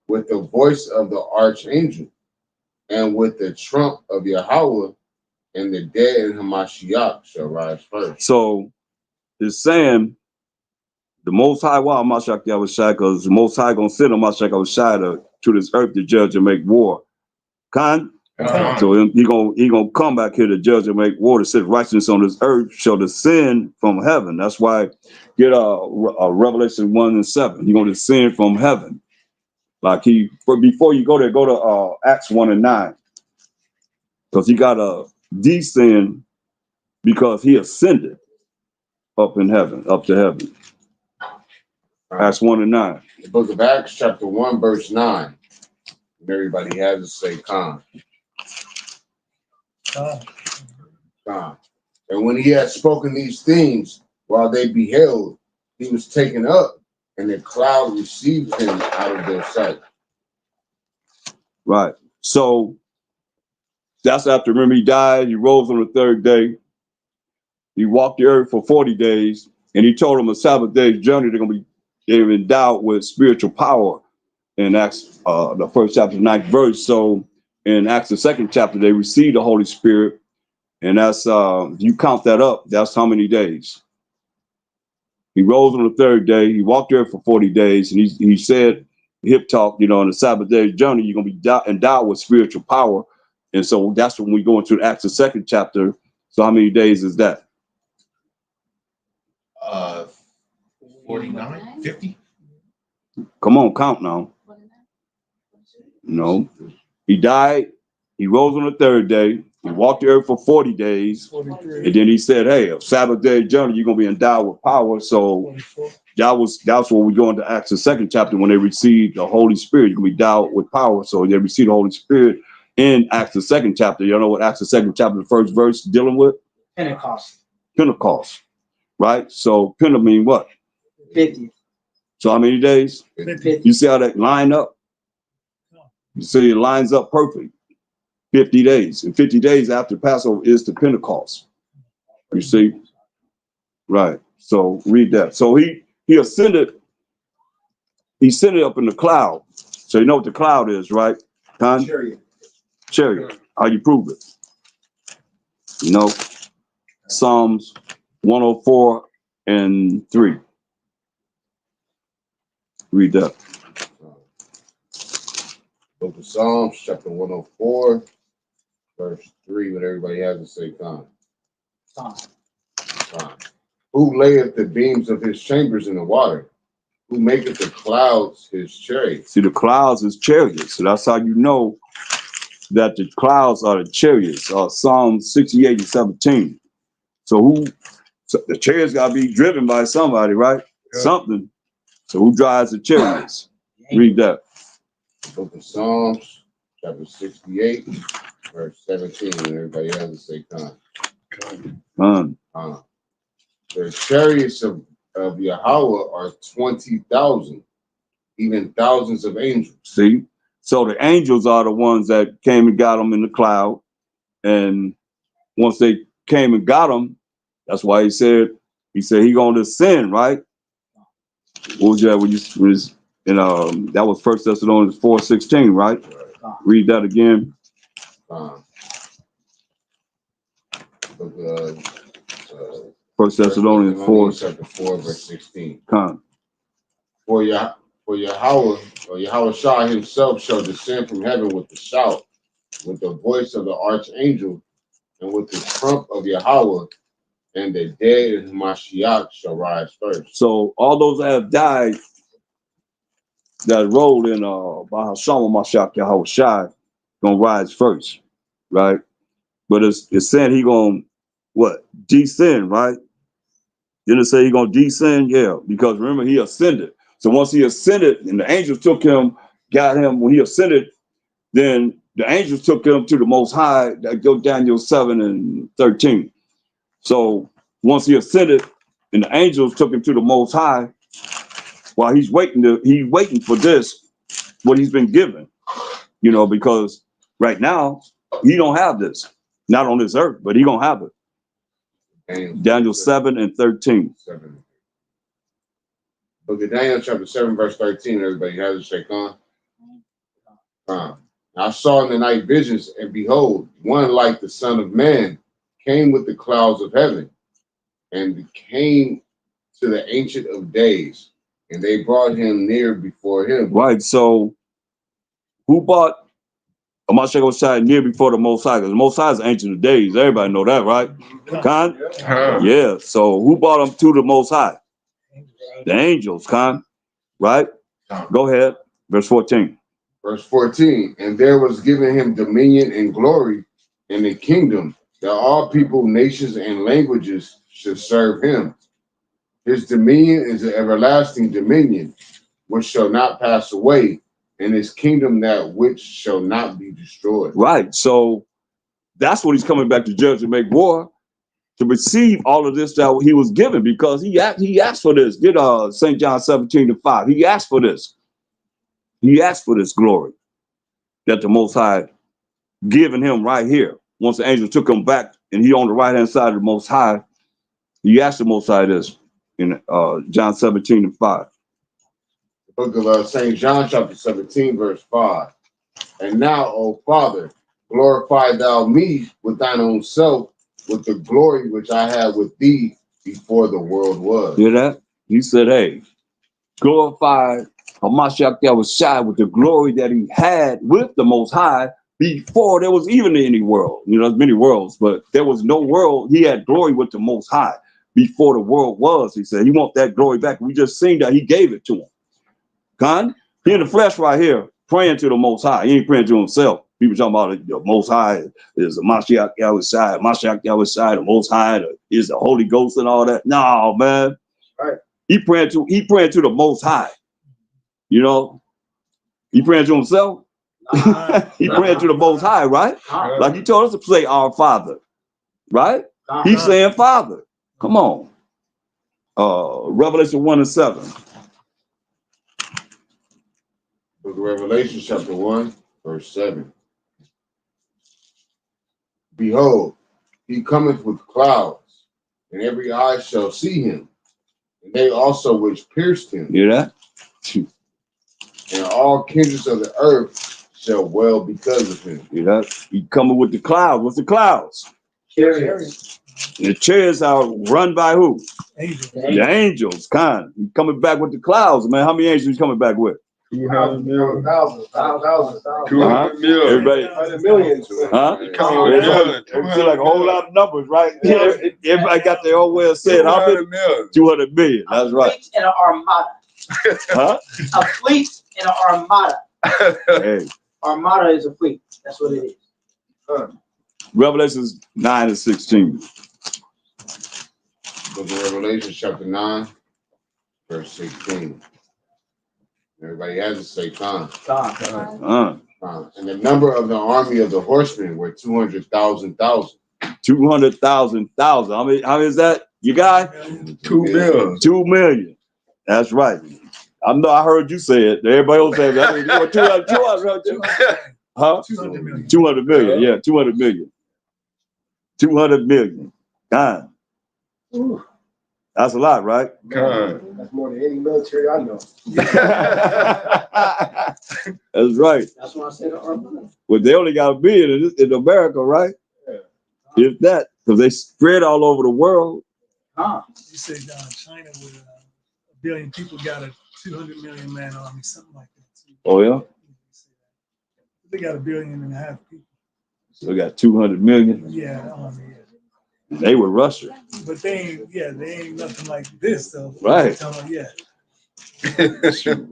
with the voice of the archangel, and with the trump of Yahweh, and the dead in Hamashiach shall rise first. So it's saying the Most High, why Hamashiach Yahushua, because the Most High gonna send Hamashiach Yahushua to this earth to judge and make war. So he gonna come back here to judge and make war, to set righteousness on this earth shall descend from heaven. That's why get a Revelation 1 and 7. He gonna descend from heaven. Like before you go there, go to Acts 1 and 9. Because he gotta descend because he ascended up in heaven, up to heaven. Acts 1 and 9. The book of Acts, chapter 1, verse 9. And everybody has to say Khan. Khan. And when he had spoken these things, while they beheld, he was taken up, and the cloud received him out of their sight. Right. So that's after, remember, he died, he rose on the third day. He walked the earth for 40 days, and he told them a Sabbath day's journey, they're endowed with spiritual power in Acts, the first chapter, 9th verse. So in Acts, the second chapter, they received the Holy Spirit. And that's, you count that up, that's how many days? He rose on the third day, he walked the earth for 40 days, and he said, hip talk, on the Sabbath day's journey, you're going to be endowed with spiritual power. And so that's when we go into Acts, the second chapter. So how many days is that? 49, 50. Come on, count now. No. He died, he rose on the third day, he walked the earth for 40 days, 43. And then he said, hey, a Sabbath day journey, you're going to be endowed with power. So that's when we go into Acts, the second chapter, when they received the Holy Spirit, you're going to be endowed with power. So they received the Holy Spirit in Acts, the second chapter. You know what Acts, the second chapter, the first verse dealing with? Pentecost. Pentecost, right? So Penta mean what? 50. So how many days? 50. You see how that line up? You see it lines up perfect. 50 days. And 50 days after Passover is the Pentecost. You see? Right. So read that. So he ascended up in the cloud. So you know what the cloud is, right? Con? Chariot. How you prove it? Psalms 104 and 3. Read that. Book of Psalms, chapter 104, verse 3, when everybody has to say Khan. Who layeth the beams of his chambers in the water? Who maketh the clouds his chariots? See, the clouds is chariots. So that's how you know that the clouds are the chariots. Psalm 68 and 17. So the chariots got to be driven by somebody, right? Yeah. Something. So who drives the chariots? Read that. Book of Psalms, chapter 68, verse 17. And everybody has to say Khan. The chariots of Yahweh are 20,000, even thousands of angels. See? So the angels are the ones that came and got them in the cloud. And once they came and got them, that's why he said he going to descend, right? What was that? That was 1 Thessalonians 4:16, right? Read that again. 1 Thessalonians 4, chapter 4, verse 16. Come. For Yahweh, or Yahweh Shah himself shall descend from heaven with a shout, with the voice of the archangel, and with the trump of Yahweh, and the dead in Mashiach shall rise first. So all those that have died that rolled in Bahasham Mashiach Yahweh Shai gonna rise first, right? But it's saying he gonna descend, right? Didn't it say he gonna descend? Yeah, because remember he ascended. So once he ascended and the angels took him, got him, when he ascended, then the angels took him to the Most High. That go Daniel 7 and 13. So once he ascended and the angels took him to the Most High, while he's waiting for this, what he's been given, because right now he don't have this, not on this earth, but he gonna have it. Daniel 7 and 13. 7. Book of Daniel, chapter 7, verse 13. Everybody has it, say con. I saw in the night visions, and behold, one like the Son of Man came with the clouds of heaven, and came to the Ancient of Days, and they brought him near before him. Right. So, who brought Hamashiach near before the Most High? Because the Most High is Ancient of Days. Everybody know that, right? Khan? Yeah. So, who brought him to the Most High? The angels, Khan. Right? Go ahead. Verse 14. Verse 14. And there was given him dominion and glory and a kingdom, that all people, nations, and languages should serve him. His dominion is an everlasting dominion, which shall not pass away, and his kingdom that which shall not be destroyed. Right. So that's what he's coming back to judge and make war, to receive all of this that he was given, because he asked for this. Did St. John 17:5. He asked for this. He asked for this glory that the Most High given him right here. Once the angel took him back and he on the right hand side of the Most High, he asked the Most High this in John 17:5. The book of St. John, chapter 17, verse 5. And now, O Father, glorify thou me with thine own self, with the glory which I had with thee before the world was. Hear that? He said, hey, glorify Hamashiach Yahushua with the glory that he had with the Most High before there was even any world. You know, there's many worlds, but there was no world. He had glory with the Most High before the world was. He said, he want that glory back. We just seen that he gave it to him. Con, he in the flesh right here, praying to the Most High. He ain't praying to himself. People talking about the Most High is the Mashiach Yahushua, Mashiach Yahushua, the Most High is the Holy Ghost and all that. No, man. Right. He praying to the Most High. You know, he praying to himself. He praying to the Most High, right? Like he told us to say our Father, right? He's saying Father. Come on. Revelation 1 and 7. Book of Revelation, chapter 1, verse 7. Behold, he cometh with clouds, and every eye shall see him, and they also which pierced him. Hear that? And all kindreds of the earth shall wail because of him. Hear that? He coming with the clouds. What's the clouds? Chariots. The chariots are run by who? Angels. The angels. Con. He coming back with the clouds, man. How many angels he's coming back with? 200 million. Thousands. 200 million. Everybody. 100 million. Huh? Everybody. Feel like a whole lot of numbers, right? Everybody got their own way of saying how many? 200 million. That's right. A fleet and an armada. Huh? A fleet and an armada. Hey. Armada is a fleet. That's what it is. Revelations 9 and 16. Book of Revelation, chapter 9, verse 16. Everybody has to say con. And the number of the army of the horsemen were 200,000. 200,000. How many is that? You got 2 million. 2 million. That's right. I heard you say it. Everybody else say that. 200, huh? 200 million. 200 million. Yeah, 200 million. 200 million. God. That's a lot, right? God. That's more than any military I know. That's right. That's why I said armada. Well, they only got a billion in America, right? Yeah. If that, because they spread all over the world. Huh. You said China with a billion people got a 200 million man army, something like that. Oh, yeah? They got 1.5 billion people. So they got 200 million. Yeah, army. Yeah. They were Russia. But they ain't nothing like this though. Right. Yeah.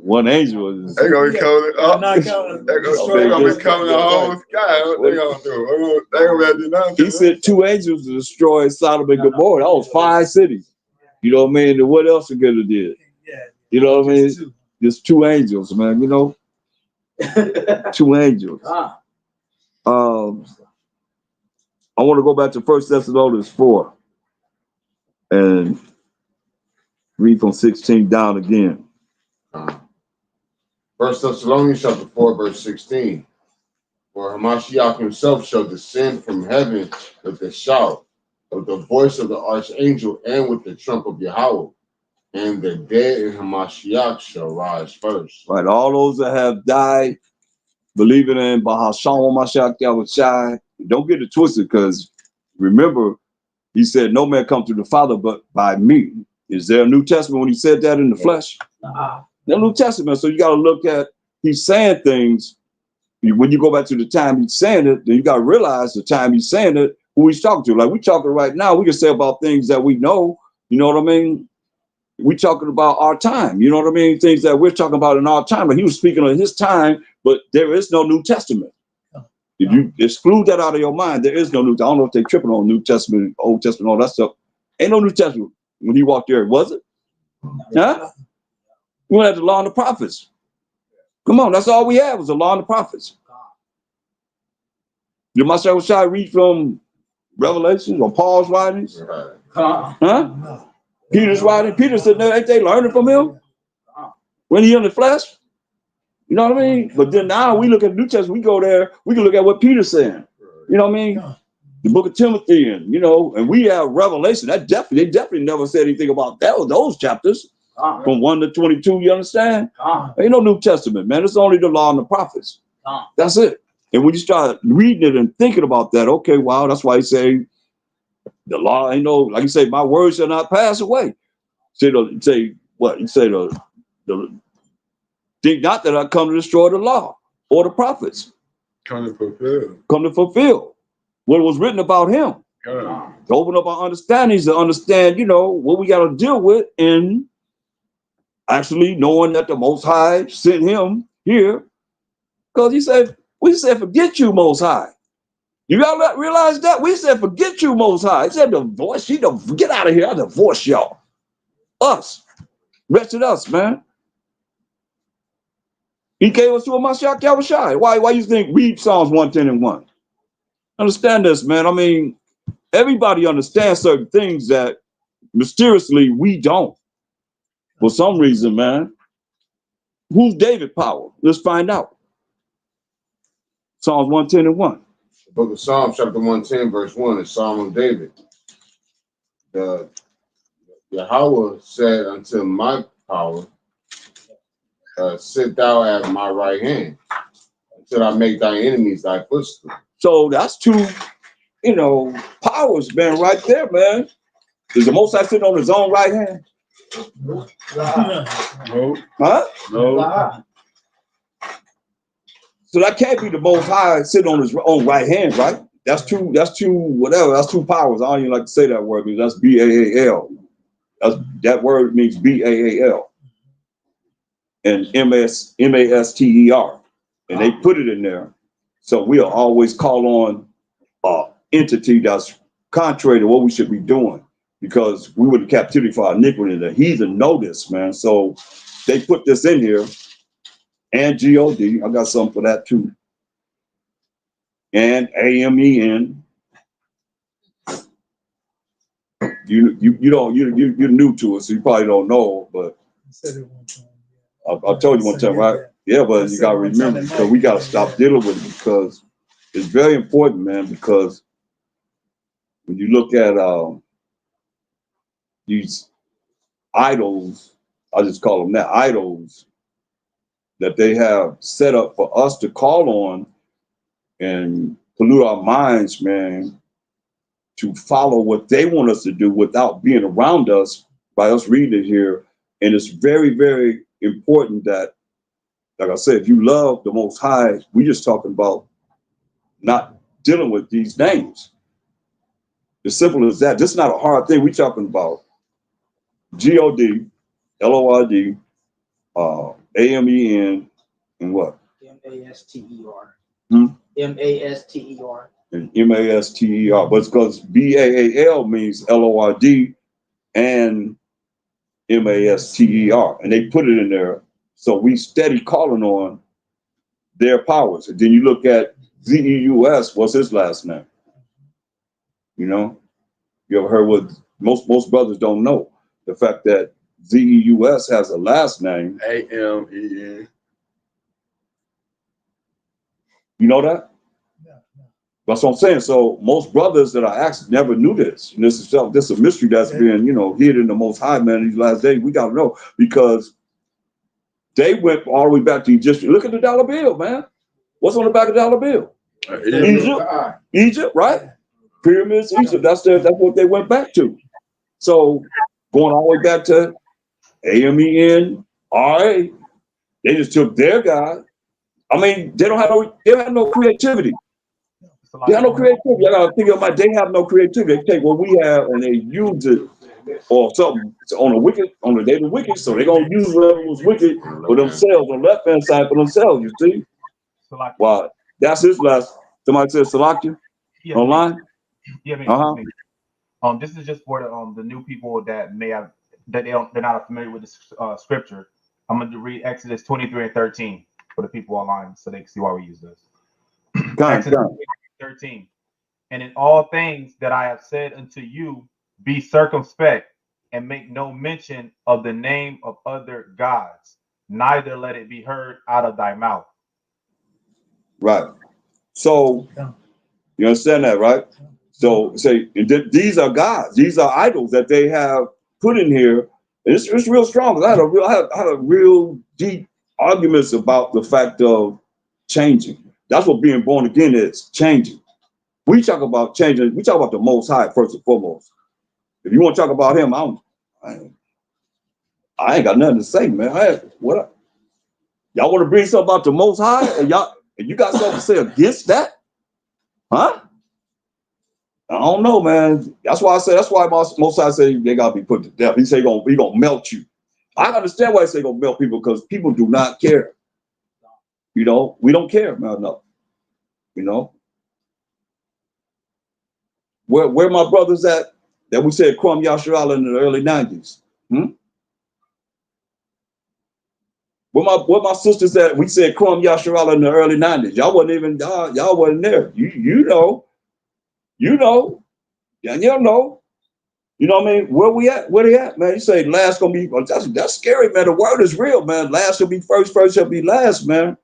One angel is. They gonna be coming up. Knock out. They gonna be coming the whole sky. What they gonna do? They gonna be nothing. He sent 2 angels to destroy Sodom and Gomorrah. That was 5 cities. You know what I mean? And what else are gonna do? Yeah. You know what I mean? Just 2 angels, man. You know, 2 angels. I want to go back to 1 Thessalonians 4 and read from 16 down again. 1 Thessalonians chapter 4, verse 16. For Hamashiach himself shall descend from heaven with a shout, with the voice of the archangel and with the trump of Yahweh. And the dead in Hamashiach shall rise first. Right, all those that have died, believing in Bahasham Mashiach Yahushai, don't get it twisted, because remember, he said, no man come to the Father but by me. Is there a New Testament when he said that in the flesh? No New Testament. So you got to look at, he's saying things. When you go back to the time he's saying it, then you got to realize the time he's saying it, who he's talking to. Like we're talking right now, we can say about things that we know, you know what I mean? We're talking about our time, you know what I mean? Things that we're talking about in our time, but he was speaking of his time, but there is no New Testament. If you exclude that out of your mind, there is no New Testament. I don't know if they're tripping on New Testament, Old Testament, all that stuff. Ain't no New Testament when he walked there, was it? Huh? We had the law and the prophets. Come on, that's all we had was the law and the prophets. Did Mashiach Shai read from Revelations or Paul's writings? Huh? Peter's writing. Peter said, no, ain't they learning from him? When he in the flesh? You know what I mean? But then now we look at the New Testament, we go there, we can look at what Peter's saying. You know what I mean? The book of Timothy, and you know, and we have Revelation. They definitely never said anything about that, those chapters. From 1 to 22, you understand? Ain't no New Testament, man. It's only the law and the prophets. That's it. And when you start reading it and thinking about that, okay, wow, that's why he say the law ain't no, like you say, my words shall not pass away. Say what? You say the think not that I come to destroy the law or the prophets. Come to fulfill. Come to fulfill what was written about him. To open up our understandings, to understand, you know, what we got to deal with in actually knowing that the Most High sent him here. Because he said, we said, forget you, Most High. You got to realize that? We said, forget you, Most High. He said, divorce, get out of here. I divorce y'all. Us. Wretched us, man. He gave us to a Mashiach Yahushai. Why you think read Psalms 110 and 1? Understand this, man. I mean, everybody understands certain things that mysteriously we don't. For some reason, man. Who's David power? Let's find out. Psalms 110 and 1. The book of Psalms, chapter 110, verse 1, is Psalm of David. The Yahweh said unto my power, sit thou at my right hand until I make thy enemies thy footstool. So that's two, you know, powers, man, right there, man. Is the Most High sitting on his own right hand? No. Huh? No. So that can't be the Most High sitting on his own right hand, right? That's two, whatever. That's two powers. I don't even like to say that word because that's B-A-A-L. That word means B-A-A-L. And M-A-S-T-E-R. And they put it in there. So we'll always call on an entity that's contrary to what we should be doing because we were in captivity for our iniquity. The heathen know this, man. So they put this in here. And G-O-D. I got something for that too. And A-M-E-N. You're new to it, so you probably don't know, but I told you one time, right? Yeah, but you gotta remember because we gotta stop dealing with it because it's very important, man, because when you look at these idols, I just call them that, idols that they have set up for us to call on and pollute our minds, man, to follow what they want us to do without being around us by us reading it here. And it's very, very important that, like I said, if you love the Most High, we just talking about not dealing with these names. As simple as that. This is not a hard thing. We're talking about G-O-D, L-O-R-D, A-M-E-N, and what? M-A-S-T-E-R. Hmm? M-A-S-T-E-R. And M-A-S-T-E-R. But it's because B-A-A-L means L-O-R-D and M-A-S-T-E-R. And they put it in there. So we steady calling on their powers. And then you look at Z-E-U-S, what's his last name? You know? You ever heard what most brothers don't know? The fact that Z-E-U-S has a last name. A-M-E-N. You know that? No. That's what I'm saying. So most brothers that I asked never knew this. And this is a mystery that's been, hid in the Most High, man, these last days. We got to know because they went all the way back to Egypt. Look at the dollar bill, man. What's on the back of the dollar bill? Egypt, right? Pyramids, Egypt. That's what they went back to. So going all the way back to AMEN, they just took their God. I mean, they have no creativity. They have no creativity. I gotta think about they have no creativity. They take what we have and they use it or something on the day of the wicked. So they're gonna use whatever was wicked for themselves on the left hand side for themselves, you see? Wow. That's his last. Somebody said Salakia online? Yeah, this is just for the new people that they're not familiar with this scripture. I'm going to read Exodus 23 and 13 for the people online so they can see why we use this. Exodus 13. And in all things that I have said unto you, be circumspect and make no mention of the name of other gods, neither let it be heard out of thy mouth. Right. So you understand that, right? So say these are gods, these are idols that they have put in here. And it's real strong. I had a real deep arguments about the fact of changing. That's what being born again is, changing. We talk about changing. We talk about the Most High first and foremost. If you want to talk about him, I ain't got nothing to say, man. What? Y'all want to bring something about the Most High, and you got something to say against that? Huh? I don't know, man. That's why Most High say they gotta be put to death. He say he gonna melt you. I understand why he say gonna melt people because people do not care. We don't care, man. No. Where my brothers at that we said Kwam Yasharala in the early 90s? Where my sisters at? We said Kwam Yasharala in the early 90s. Y'all wasn't even y'all wasn't there. You know. Yeah, you know. You know what I mean? Where we at? Where they at, man? You say last gonna be that's scary, man. The word is real, man. Last shall be first, first shall be last, man.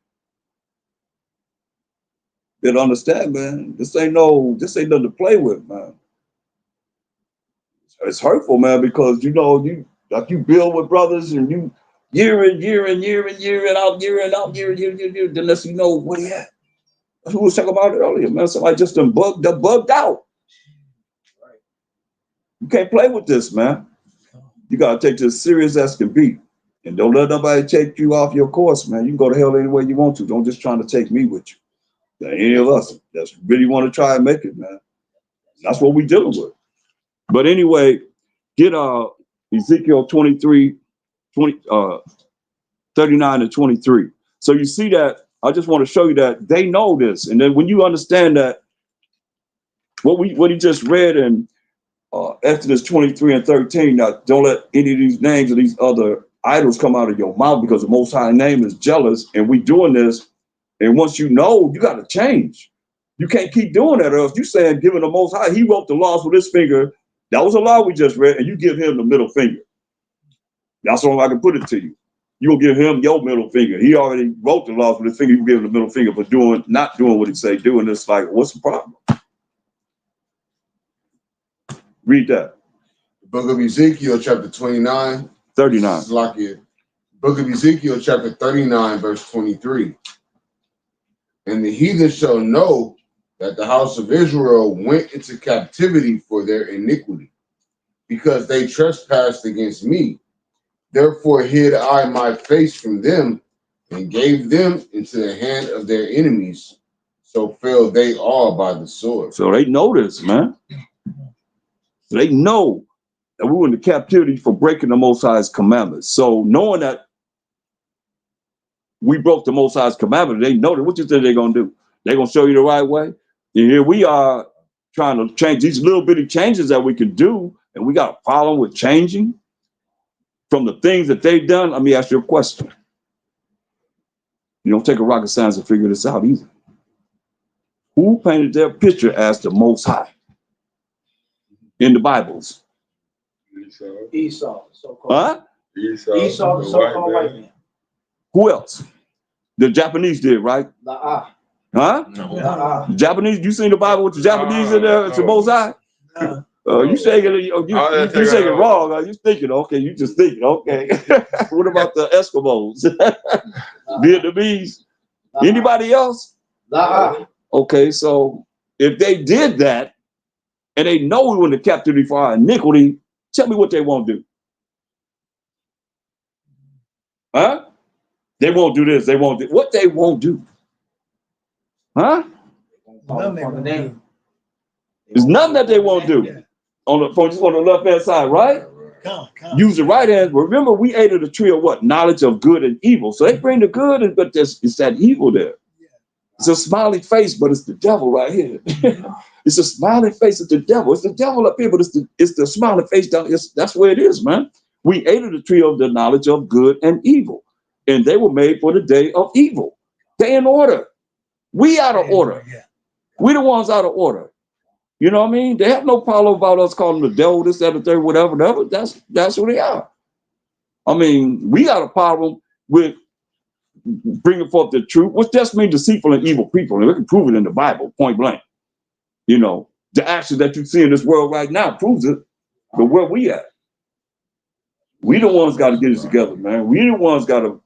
You better understand, man. This ain't nothing to play with, man. It's hurtful, man, because you build with brothers and you year in, out, then let's where they at. That's what we was talking about earlier, man. Somebody just bugged out. You can't play with this, man. You gotta take this serious as can be. And don't let nobody take you off your course, man. You can go to hell any way you want to. Don't just try to take me with you. Any of us that really want to try and make it, man. That's what we're dealing with. But anyway, get Ezekiel 23, 39 and 23. So you see that, I just want to show you that they know this. And then when you understand that, what he just read in Exodus 23 and 13, now don't let any of these names of these other idols come out of your mouth because the Most High name is jealous. And we doing this. And once you know, you got to change. You can't keep doing that, or else you saying giving the Most High, he wrote the laws with his finger. That was a law we just read, and you give him the middle finger. That's all I can put it to you. You'll give him your middle finger. He already wrote the laws with his finger. You give him the middle finger for not doing what he say, doing this. Like, what's the problem? Read that. The book of Ezekiel, chapter 39. 39. Book of Ezekiel, chapter 39, verse 23. And the heathen shall know that the house of Israel went into captivity for their iniquity, because they trespassed against me. Therefore hid I my face from them, and gave them into the hand of their enemies. So fell they all by the sword. So they know this, man. They know that we were in the captivity for breaking the Most High's commandments. So knowing that we broke the Most High's commandment, they know that. What you think they're going to do? They're going to show you the right way? And here we are trying to change these little bitty changes that we can do, and we got a problem with changing from the things that they've done. Let me ask you a question. You don't take a rocket science to figure this out either. Who painted their picture as the Most High in the Bibles? Esau, so-called. Huh? Esau, the so-called white man. Who else? The Japanese did, right? Huh? No. Japanese? You seen the Bible with the Japanese in there? It's the Most High. You shaking it? You shaking wrong? You thinking? Okay, you just thinking. Okay. What about the Eskimos? Vietnamese? Anybody else? Okay, so if they did that and they know we went to captivity for our iniquity, tell me what they won't do. Huh? They won't do this. They won't do what they won't do. Huh? There's nothing that they won't do. On the left hand side, right? Use the right hand. Remember, we ate of the tree of what? Knowledge of good and evil. So they bring the good, but it's that evil there. It's a smiling face, but it's the devil right here. It's a smiling face. It's the devil. It's the devil up here, but it's the smiling face down. That's where it is, man. We ate of the tree of the knowledge of good and evil, and they were made for the day of evil. They in order. We out of order. We the ones out of order. You know what I mean? They have no problem about us calling the devil this, that, the third, whatever. That's who they are. I mean, we got a problem with bringing forth the truth, which just means deceitful and evil people. And we can prove it in the Bible, point blank. You know, the actions that you see in this world right now proves it. But where we at? We the ones got to get it together, man. We the ones got to,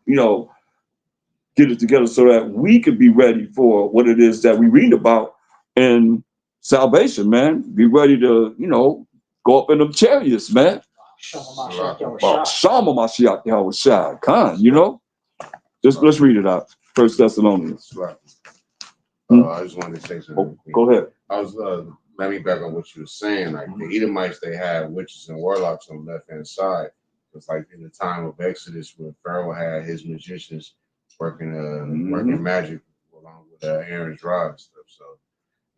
get it together so that we could be ready for what it is that we read about in salvation, man. Be ready to, go up in them chariots, man. Shama Mashiach Yahushua Khan, let's read it out. 1 Thessalonians. Right. I just wanted to say something. Go ahead. I was let me back on what you were saying. Like the Edomites, they had witches and warlocks on the left hand side. It's like in the time of Exodus, where Pharaoh had his magicians working magic along with Aaron's rod and stuff. So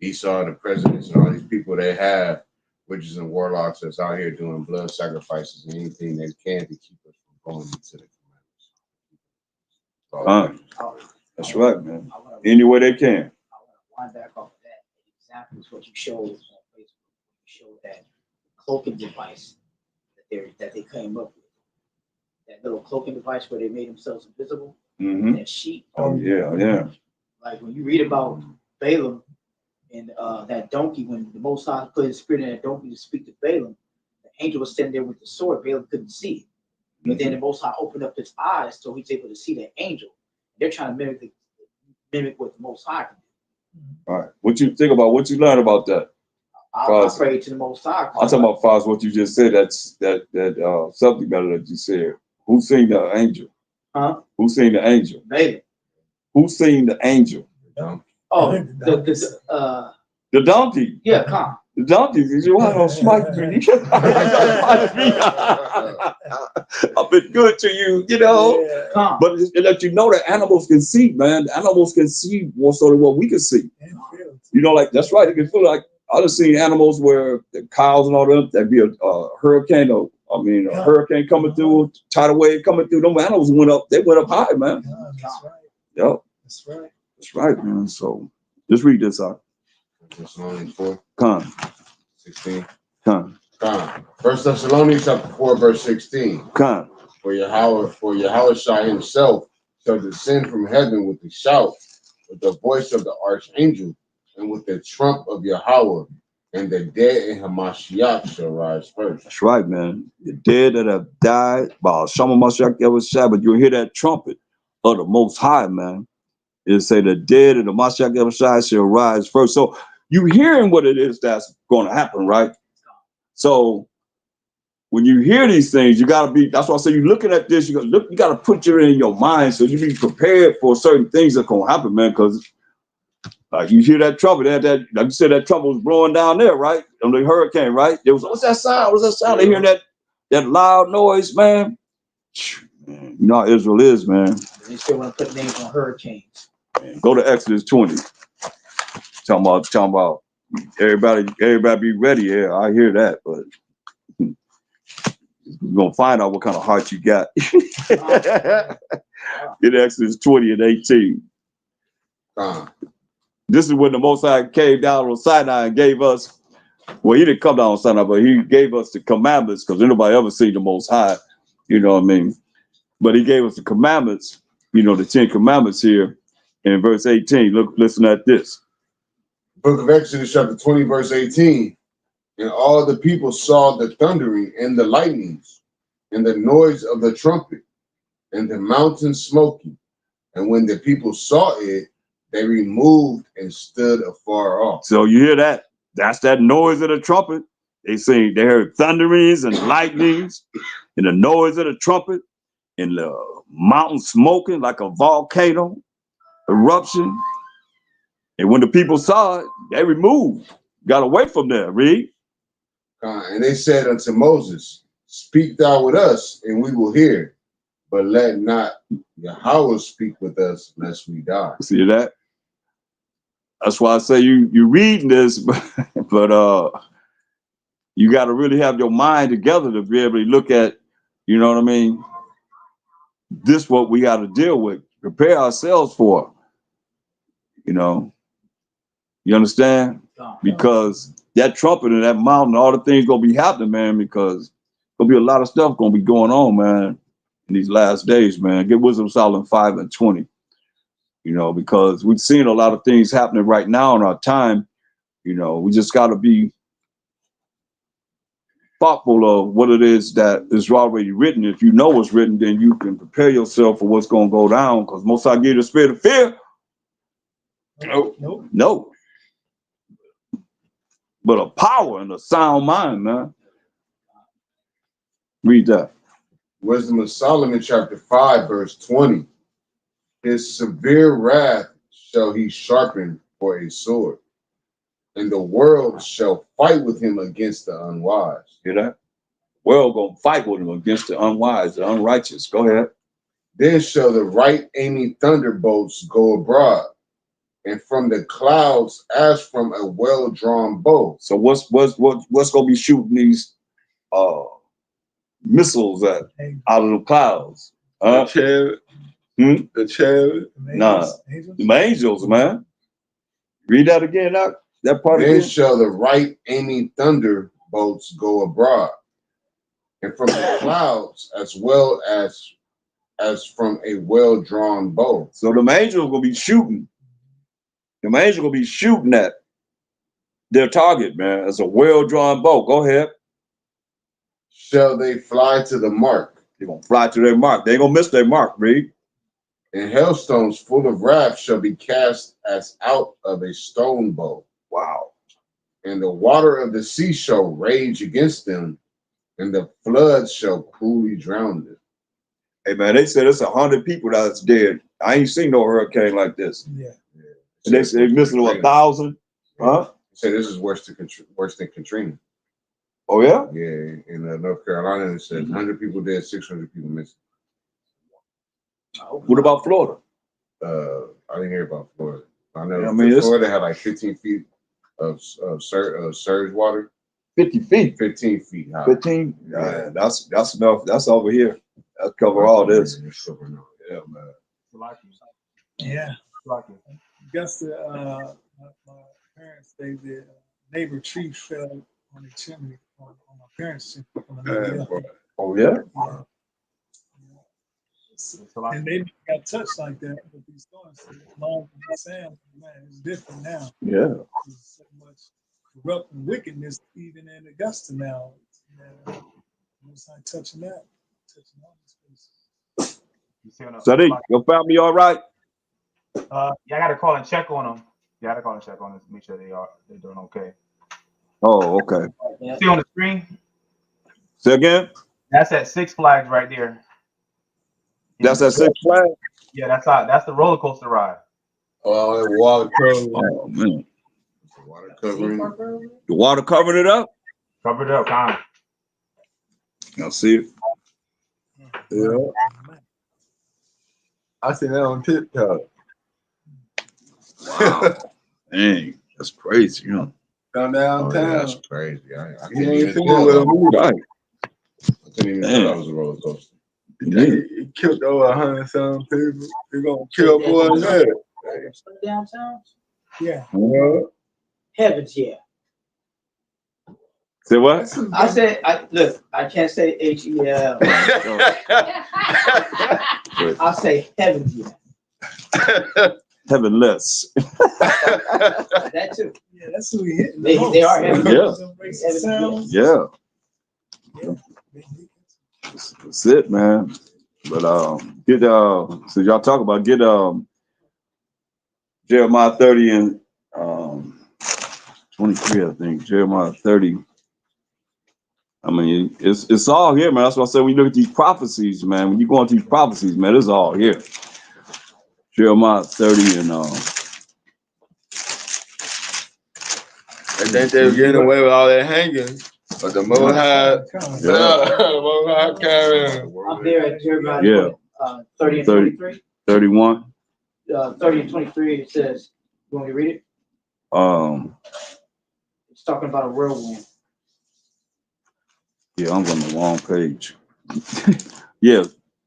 Esau and the presidents and all these people, they have witches and warlocks that's out here doing blood sacrifices and anything they can to keep us from going into the commandments. That's right, man. Any way they can. I want to wind back off of that. An example is what you showed on Facebook. You showed that cloaking device that they came up with. That little cloaking device where they made themselves invisible. That sheet. Oh yeah. Like when you read about Balaam and that donkey, when the Most High put his spirit in that donkey to speak to Balaam, the angel was standing there with the sword. Balaam couldn't see it. But then the Most High opened up his eyes so he's able to see that angel. They're trying to mimic what the Most High can do. All right. What you think about what you learned about that? I pray to the Most High. I'm talking about Foz, what you just said. That's that subject matter that you said. Who seen the angel? Huh? Who seen the angel? Balaam. Who seen the angel? Oh, the donkey. Yeah, come. The donkey. You want to smite me? I've been good to you, Come. But it let you know that animals can see, man. Animals can see more so than what we can see. Like that's right. It can feel like I've seen animals where the cows and all that. There'd be a hurricane, a hurricane coming through, tidal wave coming through. Them animals went up. They went up high, man. That's right. Yep. That's right. That's right, man. So just read this out. Thessalonians 4. Come. 16. Come. 1 Thessalonians chapter 4, verse 16. Come. For Yahushua himself shall descend from heaven with a shout, with the voice of the archangel, and with the trump of Yahweh, and the dead in Hamashiach shall rise first. That's right, man. The dead that have died by Shama Mashiach Yahushua, but you'll hear that trumpet of the Most High, man. It'll say the dead of the Mashiach Yahushua shall rise first. So you hearing what it is that's going to happen, right? So when you hear these things, you gotta be. That's why I say you're looking at this. You gotta put it in your mind so you be prepared for certain things that's gonna happen, man. Because you hear that trumpet, like you said, that trumpet was blowing down there, right? On the hurricane, right? There was what's that sound? What's that sound? They hearing that loud noise, man. You know how Israel is, man. They still want to put names on hurricanes. Man, go to Exodus 20. Talking about everybody be ready. Yeah, I hear that, but we're gonna find out what kind of heart you got. In Exodus 20 and 18. This is when the Most High came down on Sinai and gave us, well, he didn't come down on Sinai, but he gave us the commandments, because anybody ever seen the Most High, you know what I mean? But he gave us the commandments, the 10 commandments here. In verse 18, listen at this. Book of Exodus, chapter 20, verse 18. And all the people saw the thundering and the lightnings and the noise of the trumpet and the mountain smoking. And when the people saw it, they removed and stood afar off. So you hear that? That's that noise of the trumpet. They heard thunderings and lightnings and the noise of the trumpet and the mountain smoking like a volcano eruption. And when the people saw it, they removed, got away from there. Read. And they said unto Moses, speak thou with us, and we will hear. But let not Yahweh speak with us, lest we die. See that? That's why I say you reading this, but you got to really have your mind together to be able to look at, you know what I mean? This what we got to deal with, prepare ourselves for, you know. You understand? Because that trumpet and that mountain, all the things gonna be happening, man, because gonna be a lot of stuff gonna be going on, man, in these last days, man. Get Wisdom Solomon 5 and 20. You know, because we've seen a lot of things happening right now in our time. You know, we just gotta be thoughtful of what it is that is already written. If you know what's written, then you can prepare yourself for what's gonna go down, because most I give you the spirit of fear. No. But a power and a sound mind, man. Read that. Wisdom of Solomon, chapter 5, verse 20. His severe wrath shall he sharpen for a sword, and the world shall fight with him against the unwise. Hear that? The world gonna fight with him against the unwise, the unrighteous. Go ahead. Then shall the right aiming thunderbolts go abroad, and from the clouds as from a well-drawn bow. So what's gonna be shooting these missiles out of the clouds? The chariot. The chariot. Nah, the angels, man. Read that again. That part then again. Shall the right aiming thunderbolts go abroad, and from the clouds as well as from a well-drawn bow. So the angels will be shooting. The angels will be shooting at their target, man. It's a well-drawn bow. Go ahead. Shall they fly to the mark? They're gonna fly to their mark. They ain't gonna miss their mark, read. And hailstones full of wrath shall be cast as out of a stone bow. Wow. And the water of the sea shall rage against them, and the floods shall cruelly drown them. Hey, man, they said it's 100 people that's dead. I ain't seen no hurricane like this. Yeah. And they missing 1,000. Huh? Say this is worse than Katrina. Oh, yeah? Yeah, in North Carolina, it said 100 people dead, 600 people missing. What about Florida? I didn't hear about Florida. I know Florida had like 15 feet of surge water. 50 feet? 15 feet high. 15? Yeah, that's enough. That's over here. That cover all this. Yeah, man. Yeah. Augusta, my parents, the neighbor tree fell on the chimney, on my parents' chimney. Oh, yeah? And they got touched like that with these storms. Long Sam, man, it's different now. Yeah. There's so much corrupt and wickedness even in Augusta now. It's like touching that. Touching all these places. Sadiq, your family all right? Yeah, I gotta call and check on them. Yeah, I gotta call and check on them to make sure they're doing okay. Oh, okay. See on the screen? Say again? That's at Six Flags right there. That's at Six Flags? Yeah, that's the roller coaster ride. Oh, the water covering. Oh, man. The water covering. The water covering it up? Covered it up, kind of. Y'all see it? Yeah. I seen that on TikTok. Wow. Dang, that's crazy, huh? Down downtown. Yeah, that's crazy. I He couldn't ain't even seen tell it with a that. movie. Right. I couldn't even tell that was a roller coaster. He killed over 100-some people. He gonna kill more than that. Downtown? Yeah. Heavens, yeah. Say what? I said, I can't say H-E-L. I say heavens, yeah. heavenless. That too. Yeah, that's who we hitting. They are heavy. Yeah. That's it, man. But get so y'all talk about get Jeremiah 30 and 23, I think. Jeremiah 30. I mean, it's all here, man. That's why I said when you look at these prophecies, man, when you go into these prophecies, man, it's all here. Jeremiah 30 and I think they were getting away with all that hanging, but the Most High, the Most High carrying. I'm there at Jeremiah 30 and 23. 31. 30 and 23, it says, you want me to read it? It's talking about a whirlwind. Yeah, I'm on the wrong page. Yeah,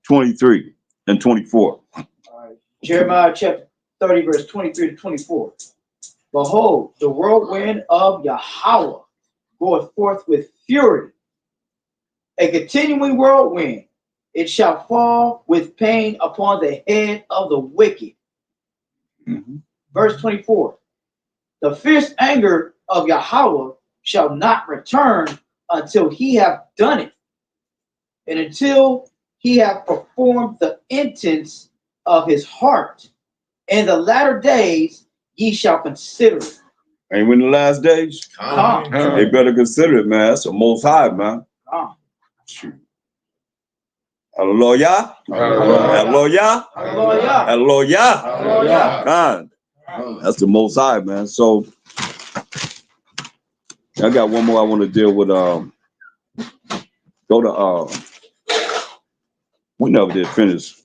23 and 24. All right. Jeremiah chapter 30, verse 23 to 24. Behold, the whirlwind of Yahweh goeth forth with fury, a continuing whirlwind. It shall fall with pain upon the head of the wicked. Verse 24. The fierce anger of Yahweh shall not return until he have done it, and until he have performed the intents of his heart. In the latter days ye shall consider it. Ain't when the last days? They better consider it, man. That's the Most High, man. Shoot. Hallelujah. Hallelujah. Hallelujah. Hallelujah. Hallelujah. God. That's the Most High, man. So I got one more I want to deal with. Go to we never did finish.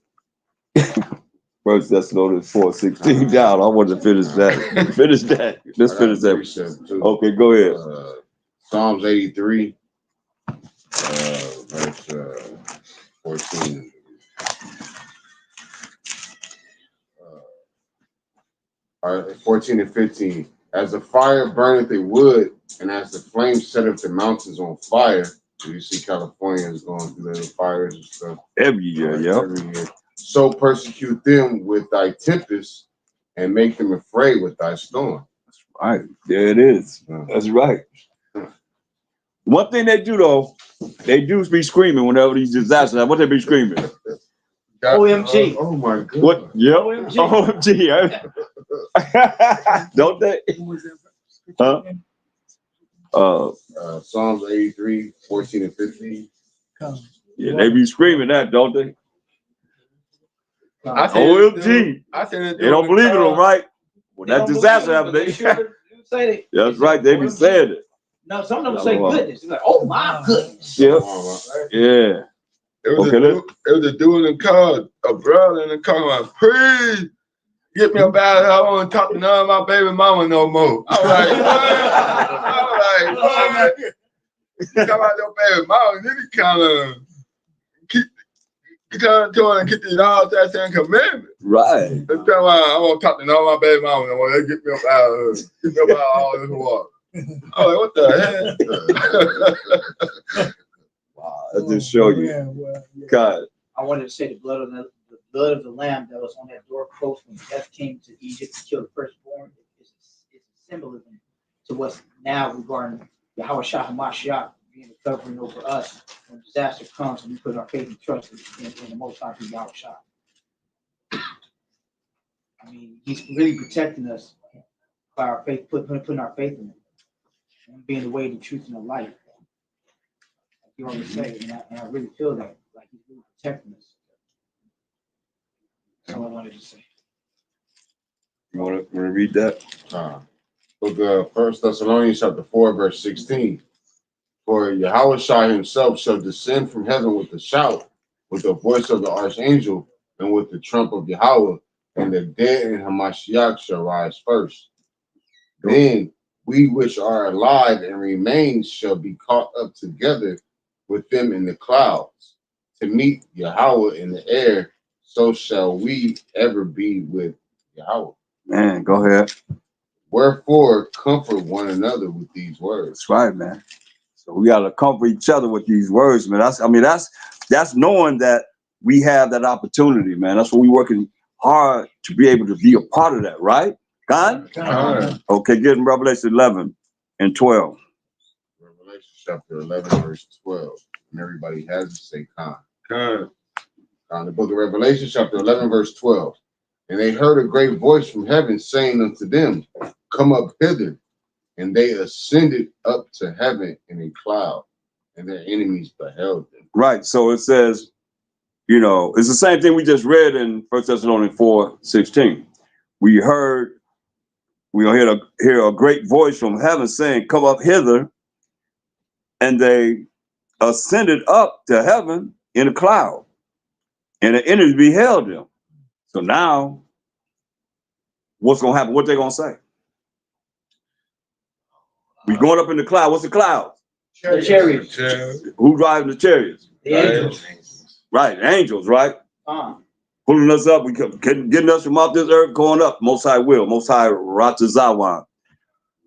First Thessalonians 4:16 down. I want to finish that. Finish that. Let's finish that. Okay, go ahead. Psalms 83, verse 14. 14 and 15. As the fire burneth a wood, and as the flame setteth the mountains on fire. You see California is going through the fires and stuff. Every year, Every year. So persecute them with thy tempest, and make them afraid with thy storm. That's right. There it is. That's right. One thing they do, though, they do be screaming whenever these disasters happen. What they be screaming? OMG. Oh my God. What? Yep. OMG. OMG. Don't they? Huh? Psalms 83, 14 and 15. Yeah, they be screaming that, don't they? OMG. They don't believe it, all right? When that disaster happened, they that's right, they be saying it. No, some of them say goodness. It's like, oh my goodness. Yeah. Yeah. It was a dude in the car, a brother in the car, like, please get me up out of here. I don't want to talk to none of my baby mama no more. I was like, what? You talk about your baby mama, then you kind of keep trying to get these all that same commandment. Right. They tell me, I won't talk to none of my baby mama no more. They get me up out of here. Get me up out of all this water. I was like, what the hell? Wow, that just show you. God. I wanted to say the blood of the lamb that was on that doorpost when death came to Egypt to kill the firstborn. It's a symbolism to what's now regarding Yahweh Shah HaMashiach being the covering over us when disaster comes and we put our faith and trust in the Most High Yahweh Shah. I mean, he's really protecting us by our faith, putting our faith in him and being the way, the truth, and the light. Like you always say, and I really feel that, like he's really protecting us. That's all I wanted to say. You want to read that? Book of 1 Thessalonians chapter 4, verse 16. For Yahweh Shai himself shall descend from heaven with a shout, with the voice of the archangel, and with the trump of Yahweh, and the dead in Hamashiach shall rise first. Then we which are alive and remain shall be caught up together with them in the clouds, to meet Yahweh in the air. So shall we ever be with Yahweh. Man, go ahead. Wherefore, comfort one another with these words. That's right, man. So we gotta comfort each other with these words, man. That's knowing that we have that opportunity, man. That's what we working hard to be able to be a part of that, right? God? Okay, get in Revelation 11 and 12. Revelation chapter 11, verse 12. And everybody has to say, Con. The book of Revelation, chapter 11, verse 12. And they heard a great voice from heaven saying unto them, Come up hither. And they ascended up to heaven in a cloud, and their enemies beheld them. Right. So it says, you know, it's the same thing we just read in 1 Thessalonians 4:16. We heard hear a great voice from heaven saying, Come up hither. And they ascended up to heaven in a cloud, and the enemies beheld them. So now, what's going to happen? What they going to say? We going up in the cloud. What's the cloud? The chariots. Who driving the chariots? The angels. Right, angels, right? Pulling us up, getting us from off this earth, going up. Most High will, Most High Ratazawan,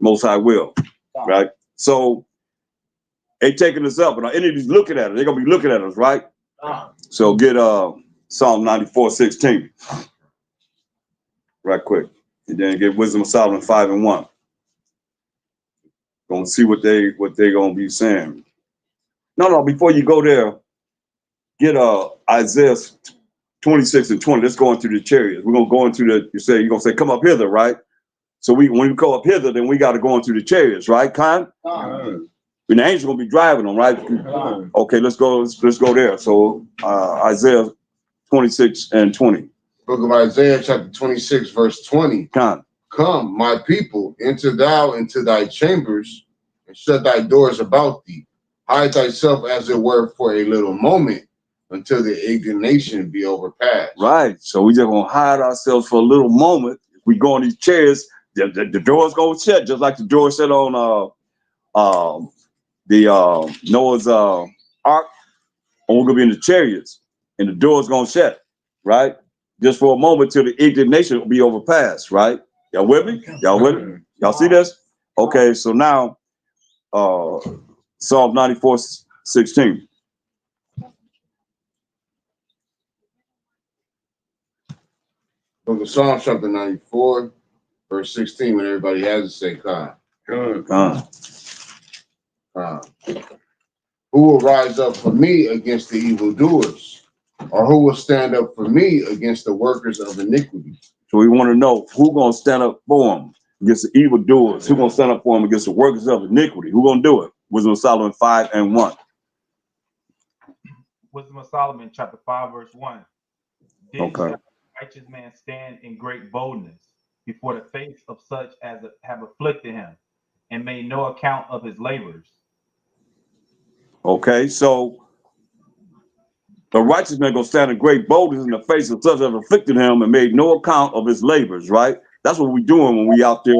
Most High will, right? So they taking us up, and our enemies looking at us. They're gonna be looking at us, right? So get Psalm 94:16, right quick, and then get Wisdom of Solomon 5 and 1. Gonna see what they gonna be saying. No, before you go there, get Isaiah 26 and 20. Let's go into the chariots. We're gonna go into you're gonna say, come up hither, right? So when we go up hither, then we got to go into the chariots, right? Con? And the angels gonna be driving them, right? Okay, let's go there. So Isaiah 26 and 20. Book of Isaiah, chapter 26, verse 20. Con. Come, my people, enter thou into thy chambers, and shut thy doors about thee. Hide thyself as it were for a little moment, until the indignation be overpassed. Right. So we just gonna hide ourselves for a little moment. If we go on these chairs, the door's gonna shut, just like the door shut on Noah's ark. And we're gonna be in the chariots, and the door's gonna shut, right? Just for a moment till the indignation will be overpassed, right? Y'all with me? Y'all with me? Y'all see this? Okay, so now Psalm 94:16. Book of Psalms, chapter 94, verse 16, when everybody has to say, Con. Who will rise up for me against the evildoers? Or who will stand up for me against the workers of iniquity? So we want to know who's going to stand up for him against the evildoers. Who's going to stand up for him against the workers of iniquity? Who's going to do it? Wisdom of Solomon 5 and 1. Wisdom of Solomon, chapter 5, verse 1. Then shall the righteous man stand in great boldness before the face of such as have afflicted him, and made no account of his labors. Okay, so the righteous man gonna stand in great boldness in the face of such as have afflicted him and made no account of his labors, right? That's what we're doing when we out there,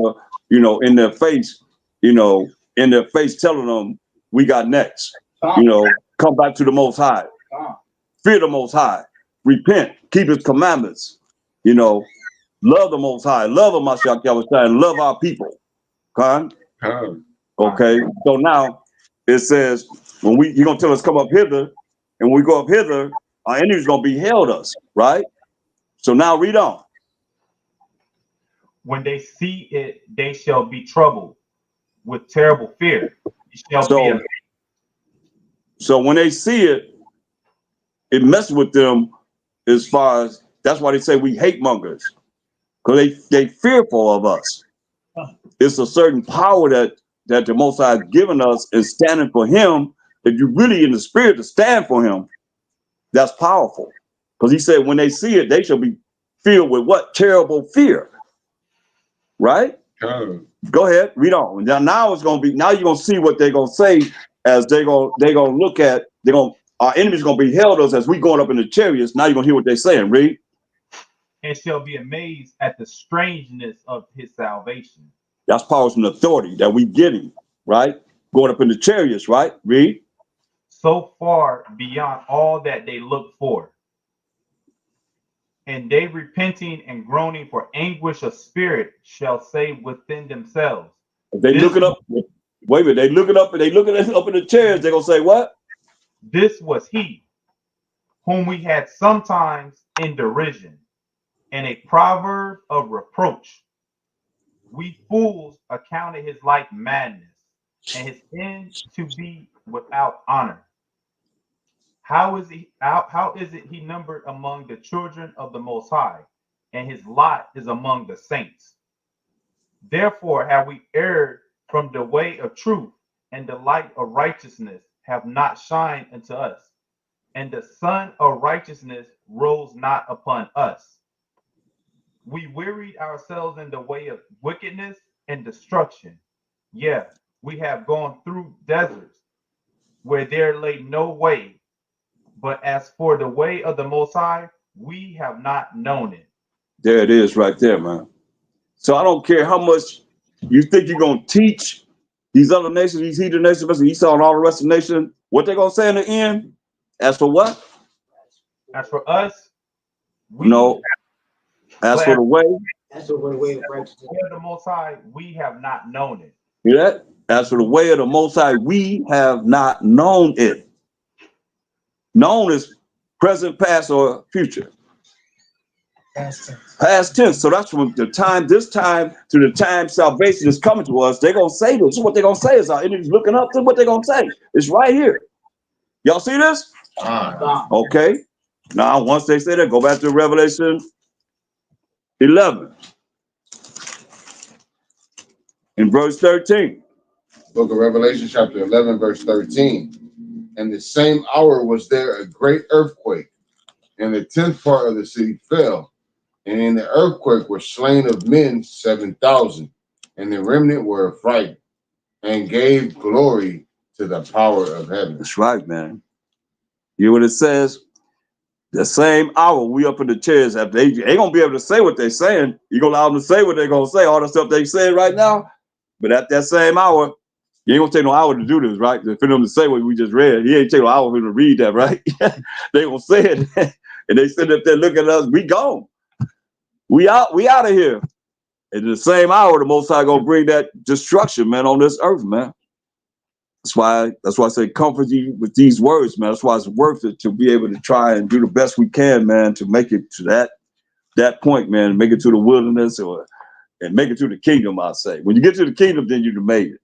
in their face, telling them we got next. Come back to the Most High, fear the Most High, repent, keep His commandments, love the Most High, love Mashiach Yahushua, and love our people. Okay, so now it says when you're gonna tell us come up hither, and when we go up hither, our enemies gonna behold us, right? So now read on. When they see it, they shall be troubled with terrible fear. It shall be amazed. So when they see it, it messes with them as far as that's why they say we hate mongers, because they fearful of us. It's a certain power that the Most High has given us in standing for Him. If you're really in the spirit to stand for Him, that's powerful. Because He said when they see it, they shall be filled with what? Terrible fear. Right? Go ahead, read on. Now it's gonna be. Now you're gonna see what they're gonna say as they're gonna look at. Our enemies gonna beheld us as we going up in the chariots. Now you're gonna hear what they're saying. Read. And shall be amazed at the strangeness of His salvation. That's powers and authority that we getting, right? Going up in the chariots, right? Read. So far beyond all that they look for. And they repenting and groaning for anguish of spirit shall say within themselves. If they look it up, wait a minute, they look it up and they look at us up in the chairs, they're gonna say what? This was he whom we had sometimes in derision, and a proverb of reproach. We fools accounted his life madness, and his end to be without honor. How is it he numbered among the children of the Most High, and his lot is among the saints? Therefore have we erred from the way of truth, and the light of righteousness have not shined unto us, and the sun of righteousness rose not upon us. We wearied ourselves in the way of wickedness and destruction. Yeah, we have gone through deserts where there lay no way. But as for the way of the Most High, we have not known it. There it is right there, man. So I don't care how much you think you're going to teach these other nations, these heathen nations, Esau and all the rest of the nation, what they're going to say in the end? As for what? As for us, we No. As for the way, That's the way of righteousness. the way of the Most High, we have not known it. hear that? As for the way of the Most High, we have not known it. Known is present, past, or future. Past tense. Past tense. So that's from the time, this time to the time salvation is coming to us. They're going to say this. So what they're going to say is our enemies looking up to what they're going to say. It's right here. Y'all see this? Okay. Now, once they say that, go back to Revelation 11 in verse 13. Book of Revelation, chapter 11, verse 13. And the same hour was there a great earthquake, and the 10th part of the city fell. And in the earthquake were slain of men 7,000, and the remnant were affrighted, and gave glory to the power of heaven. That's right, man. You hear what it says? The same hour we up in the chairs, after they ain't gonna be able to say what they're saying. You gonna allow them to say what they're gonna say, all the stuff they say right now. But at that same hour, you ain't gonna take no hour to do this, right? For them to say what we just read, he ain't take no hour for them to read that, right? They gonna say it, and they sit up there looking at us. We gone. We out of here. And in the same hour, the Most High gonna bring that destruction, man, on this earth, man. That's why I say comfort you with these words, man. That's why it's worth it to be able to try and do the best we can, man, to make it to that point, man, make it to the wilderness and make it to the kingdom, I say. When you get to the kingdom, then you've made it.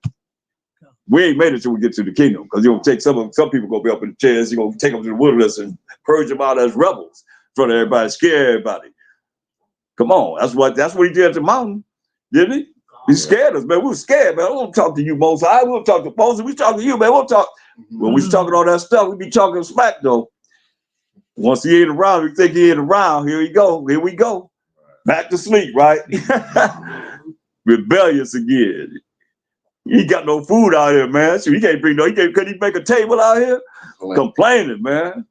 We ain't made it till we get to the kingdom, because you're gonna take some people gonna be up in the chairs, you're gonna take them to the wilderness and purge them out as rebels in front of everybody, scare everybody. Come on, that's what he did at the mountain, didn't he? He scared us, man. We were scared, man. We don't talk to you, Moses. We don't talk to Moses. We talk to you, man. We'll talk. When we talking all that stuff, we be talking smack, though. Once he ain't around, we think he ain't around. Here we go. Back to sleep, right? Rebellious again. He got no food out here, man. So could he make a table out here? Complaining, man.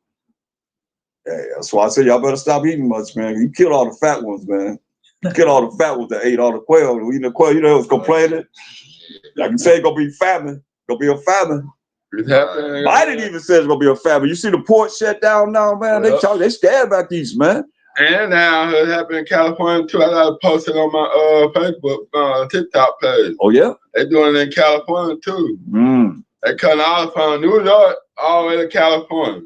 Hey, that's why I say y'all better stop eating much, man. You killed all the fat ones, man. Get all the fat ones that ate all the quail. Eating the quail, it was complaining. Like you say, it's gonna be famine. Gonna be a famine. It's happening. Biden even says it's gonna be a famine. You see the port shut down now, man. Yep. They scared about these, man. And now it happened in California too. I got to post it on my Facebook, TikTok page. Oh yeah, They doing it in California too. They cutting all from New York all the way to California.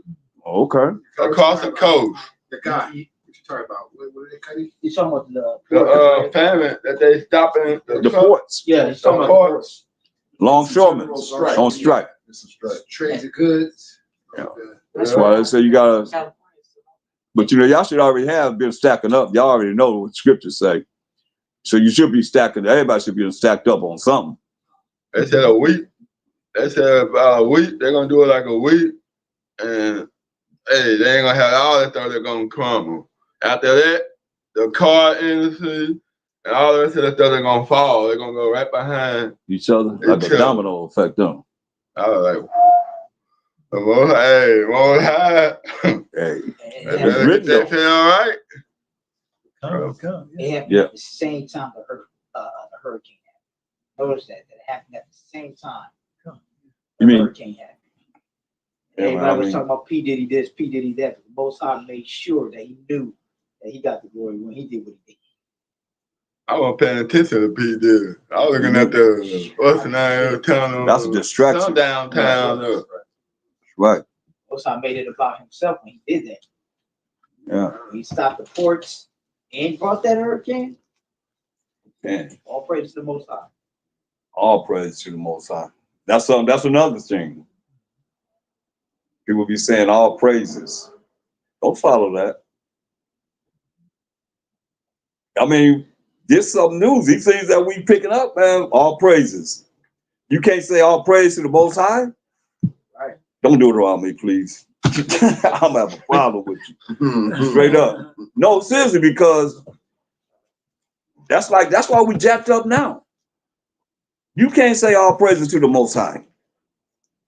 Okay. Across the coast. The guy. What you talking about? What are they cutting? You're talking about The famine that they stopping The ports. Yeah, he's talking The about ports. Longshoremen Strike. on strike. It's a strike. Trades of goods. Yeah. That's why they say you gotta. But y'all should already have been stacking up. Y'all already know what scriptures say. So you should be stacking. Everybody should be stacked up on something. They said a week. They said about a week. They're gonna do it like a week, and hey, they ain't gonna have all that stuff. They're gonna crumble. After that, the car industry and all the rest of that stuff, they're gonna fall. They're gonna go right behind Each other, like a domino effect, though. I was like, won't hide. Hey, They feel all right. Come. It happened Yeah. at the same time the hurricane happened. Notice that it happened at the same time. You mean- hurricane happened? Yeah, Everybody was talking about P. Diddy this, P. Diddy that. But the Most High made sure that he knew that he got the glory when he did what he did. I wasn't paying attention to P. Diddy. I was looking at the what's the name town. That's a distraction. Downtown. Right. Most High made it about himself when he did that. Yeah. He stopped the ports And brought that hurricane. Man, All praise to the Most High. all praise to the Most High. That's something. That's another thing. People be saying all praises. Don't follow that. I mean, this some news. These things that we picking up, man. All praises. You can't say all praise to the Most High. Right. Don't do it around me, please. I'm gonna have a problem with you. Straight up. No, seriously, because that's why we jacked up now. You can't say all praises to the Most High.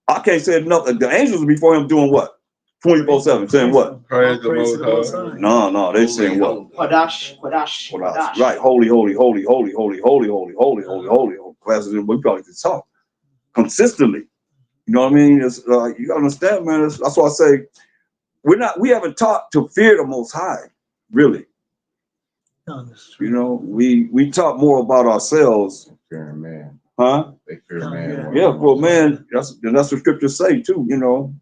I can't say enough. The angels before him doing what? 24/7, saying what? Praise the Most High. No, they saying what? Quadash. Right, holy, holy, holy, holy, holy, holy, holy, holy, holy, holy. We probably just talk consistently. You know what I mean? It's, you gotta understand, man. That's why I say we haven't taught to fear the Most High, really. You know, we talk more about ourselves. Fearing man. Huh? They fear man. Yeah, well, man, that's what scriptures say too, you know.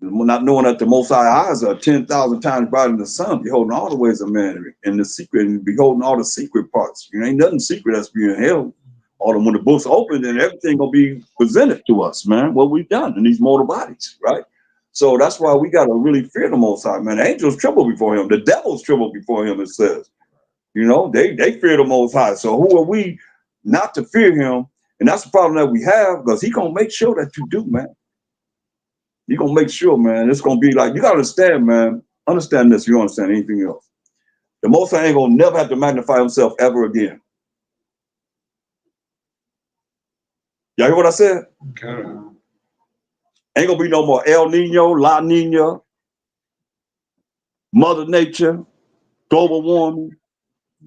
Not knowing that the Most High eyes are 10,000 times brighter than the sun, beholding all the ways of man in the secret, and beholding all the secret parts. You know, ain't nothing secret that's being held. When the books open, then everything gonna be presented to us, man. What we've done in these mortal bodies, right? So that's why we gotta really fear the Most High, man. Angels tremble before him. The devils tremble before him, it says. You know, they fear the Most High. So who are we not to fear him? And that's the problem that we have, because he gonna make sure that you do, man. He gonna make sure, man. It's gonna be like, you gotta understand, man. Understand this if you don't understand anything else. The Most High ain't gonna never have to magnify himself ever again. Y'all hear what I said? Okay. Ain't gonna be no more El Nino, La Nina, Mother Nature, global warming,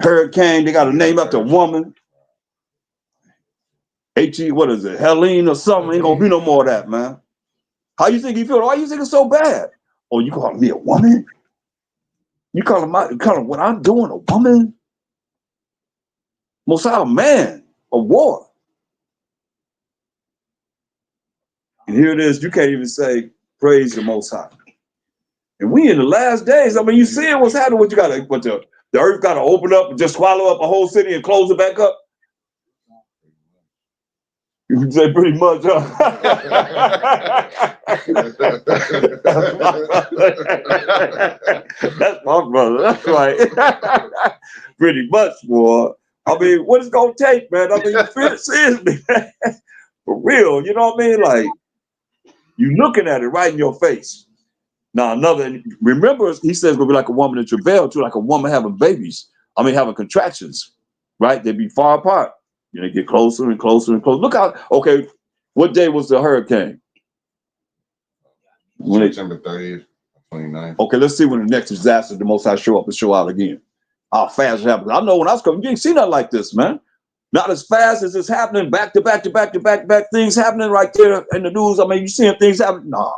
hurricane. They got a name after a woman. What is it? Helene or something. Ain't gonna be no more of that, man. How you think he feel? Why you think it's so bad? Oh, you calling me a woman? You calling what I'm doing a woman? Most High, a man, a war. And here it is. You can't even say praise the Most High. And we in the last days. I mean, you see what's happening. What the earth got to open up and just swallow up a whole city and close it back up. You can say pretty much, huh? That's my brother. That's right. Pretty much, boy. I mean, what it's gonna take, man? I mean, seriously, man. For real. You know what I mean? Like, you looking at it right in your face. Now, remember, he says it's gonna be like a woman in travail, too, like a woman having babies. I mean, having contractions, right? They'd be far apart. You know, get closer and closer and closer. Look out. Okay, what day was the hurricane? September 30th, 29th. Okay, let's see when the next disaster, the Most High show up and show out again. How fast it happens. I know when I was coming, you ain't seen nothing like this, man. Not as fast as it's happening, back to back to back to back to back, things happening right there in the news. I mean, you seeing things happen? Nah.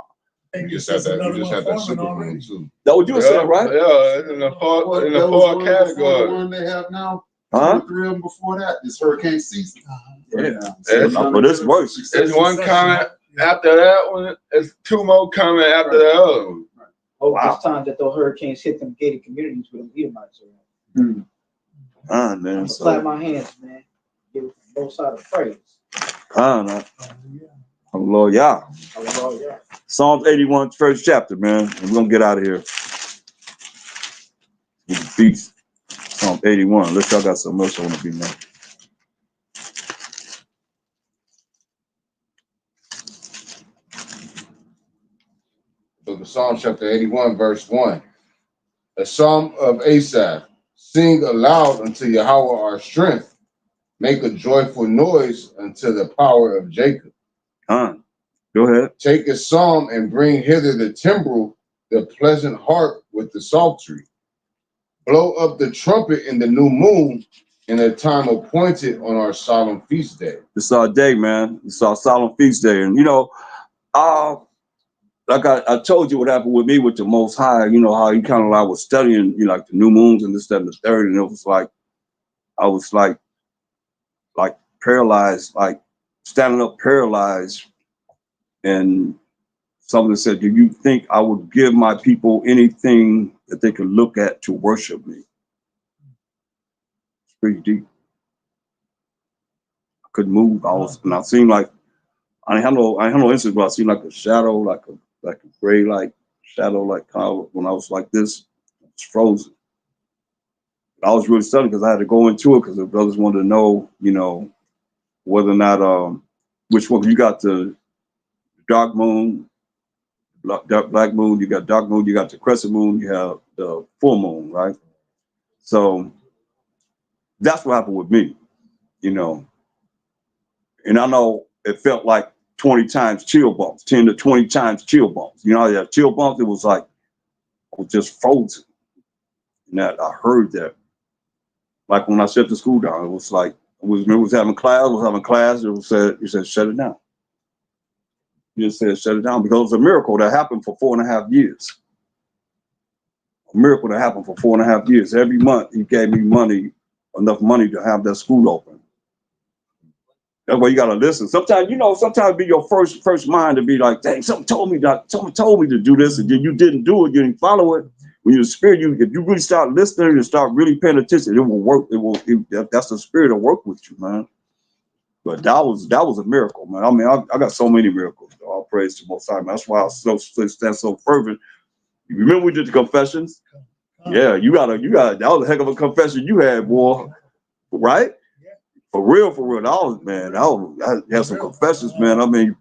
You just had that Superman too. That what you were saying, right? Yeah, it's in the fourth category. The one they have now. Huh? 3 of them before that. It's hurricane season. Yeah. But it's worse. There's one comment after that one. There's 2 more coming after the other one. This time that those hurricanes hit them gated communities with them Edomites around. Man. I'm clap my hands, man. Give both sides of praise. Hallelujah. Psalms 81, first chapter, man. And we're gonna get out of here. With the feast. Psalm 81. Unless y'all got something else I want to be now. Book of Psalms chapter 81, verse 1. A psalm of Asaph. Sing aloud unto Yahweh our strength. Make a joyful noise unto the power of Jacob. Go ahead. Take a psalm and bring hither the timbrel, the pleasant harp with the psaltery. Blow up the trumpet in the new moon in a time appointed on our solemn feast day. It's our day, man. It's our solemn feast day. And, you know, like I told you what happened with me with the Most High, you know, how he kind of like was studying, you know, like the new moons and this, that, and the third. And it was like, I was like paralyzed, like standing up paralyzed. And somebody said, do you think I would give my people anything that they could look at to worship me? pretty deep. I couldn't move. And I seemed like I had no instance, but I seemed like a shadow, like a gray like shadow, like how when I was like this, I was frozen. I was really studying because I had to go into it because the brothers wanted to know, whether or not which one you got the dark moon, black moon, you got dark moon, you got the crescent moon, you have the full moon, right? So that's what happened with me, And I know it felt like 20 times chill bumps, 10 to 20 times chill bumps. You have chill bumps, it was like I was just frozen. And that I heard that. Like when I shut the school down, it was like we was having class, it said shut it down. You just said shut it down because it was a miracle that happened for 4.5 years. A miracle that happened for 4.5 years. Every month he gave me enough money to have that school open. That's why you gotta listen. Sometimes, sometimes be your first mind to be like, dang, someone told me to do this, and then you didn't do it, you didn't follow it. When you're spirit, if you really start listening and start really paying attention, it will work. That's the spirit that work with you, man. But that was a miracle, man. I mean, I got so many miracles. All praise to Most High, man. That's why I stand so fervent. You remember we did the confessions? Yeah, you got that was a heck of a confession you had, boy. Right? For real. I had some confessions, man. I mean,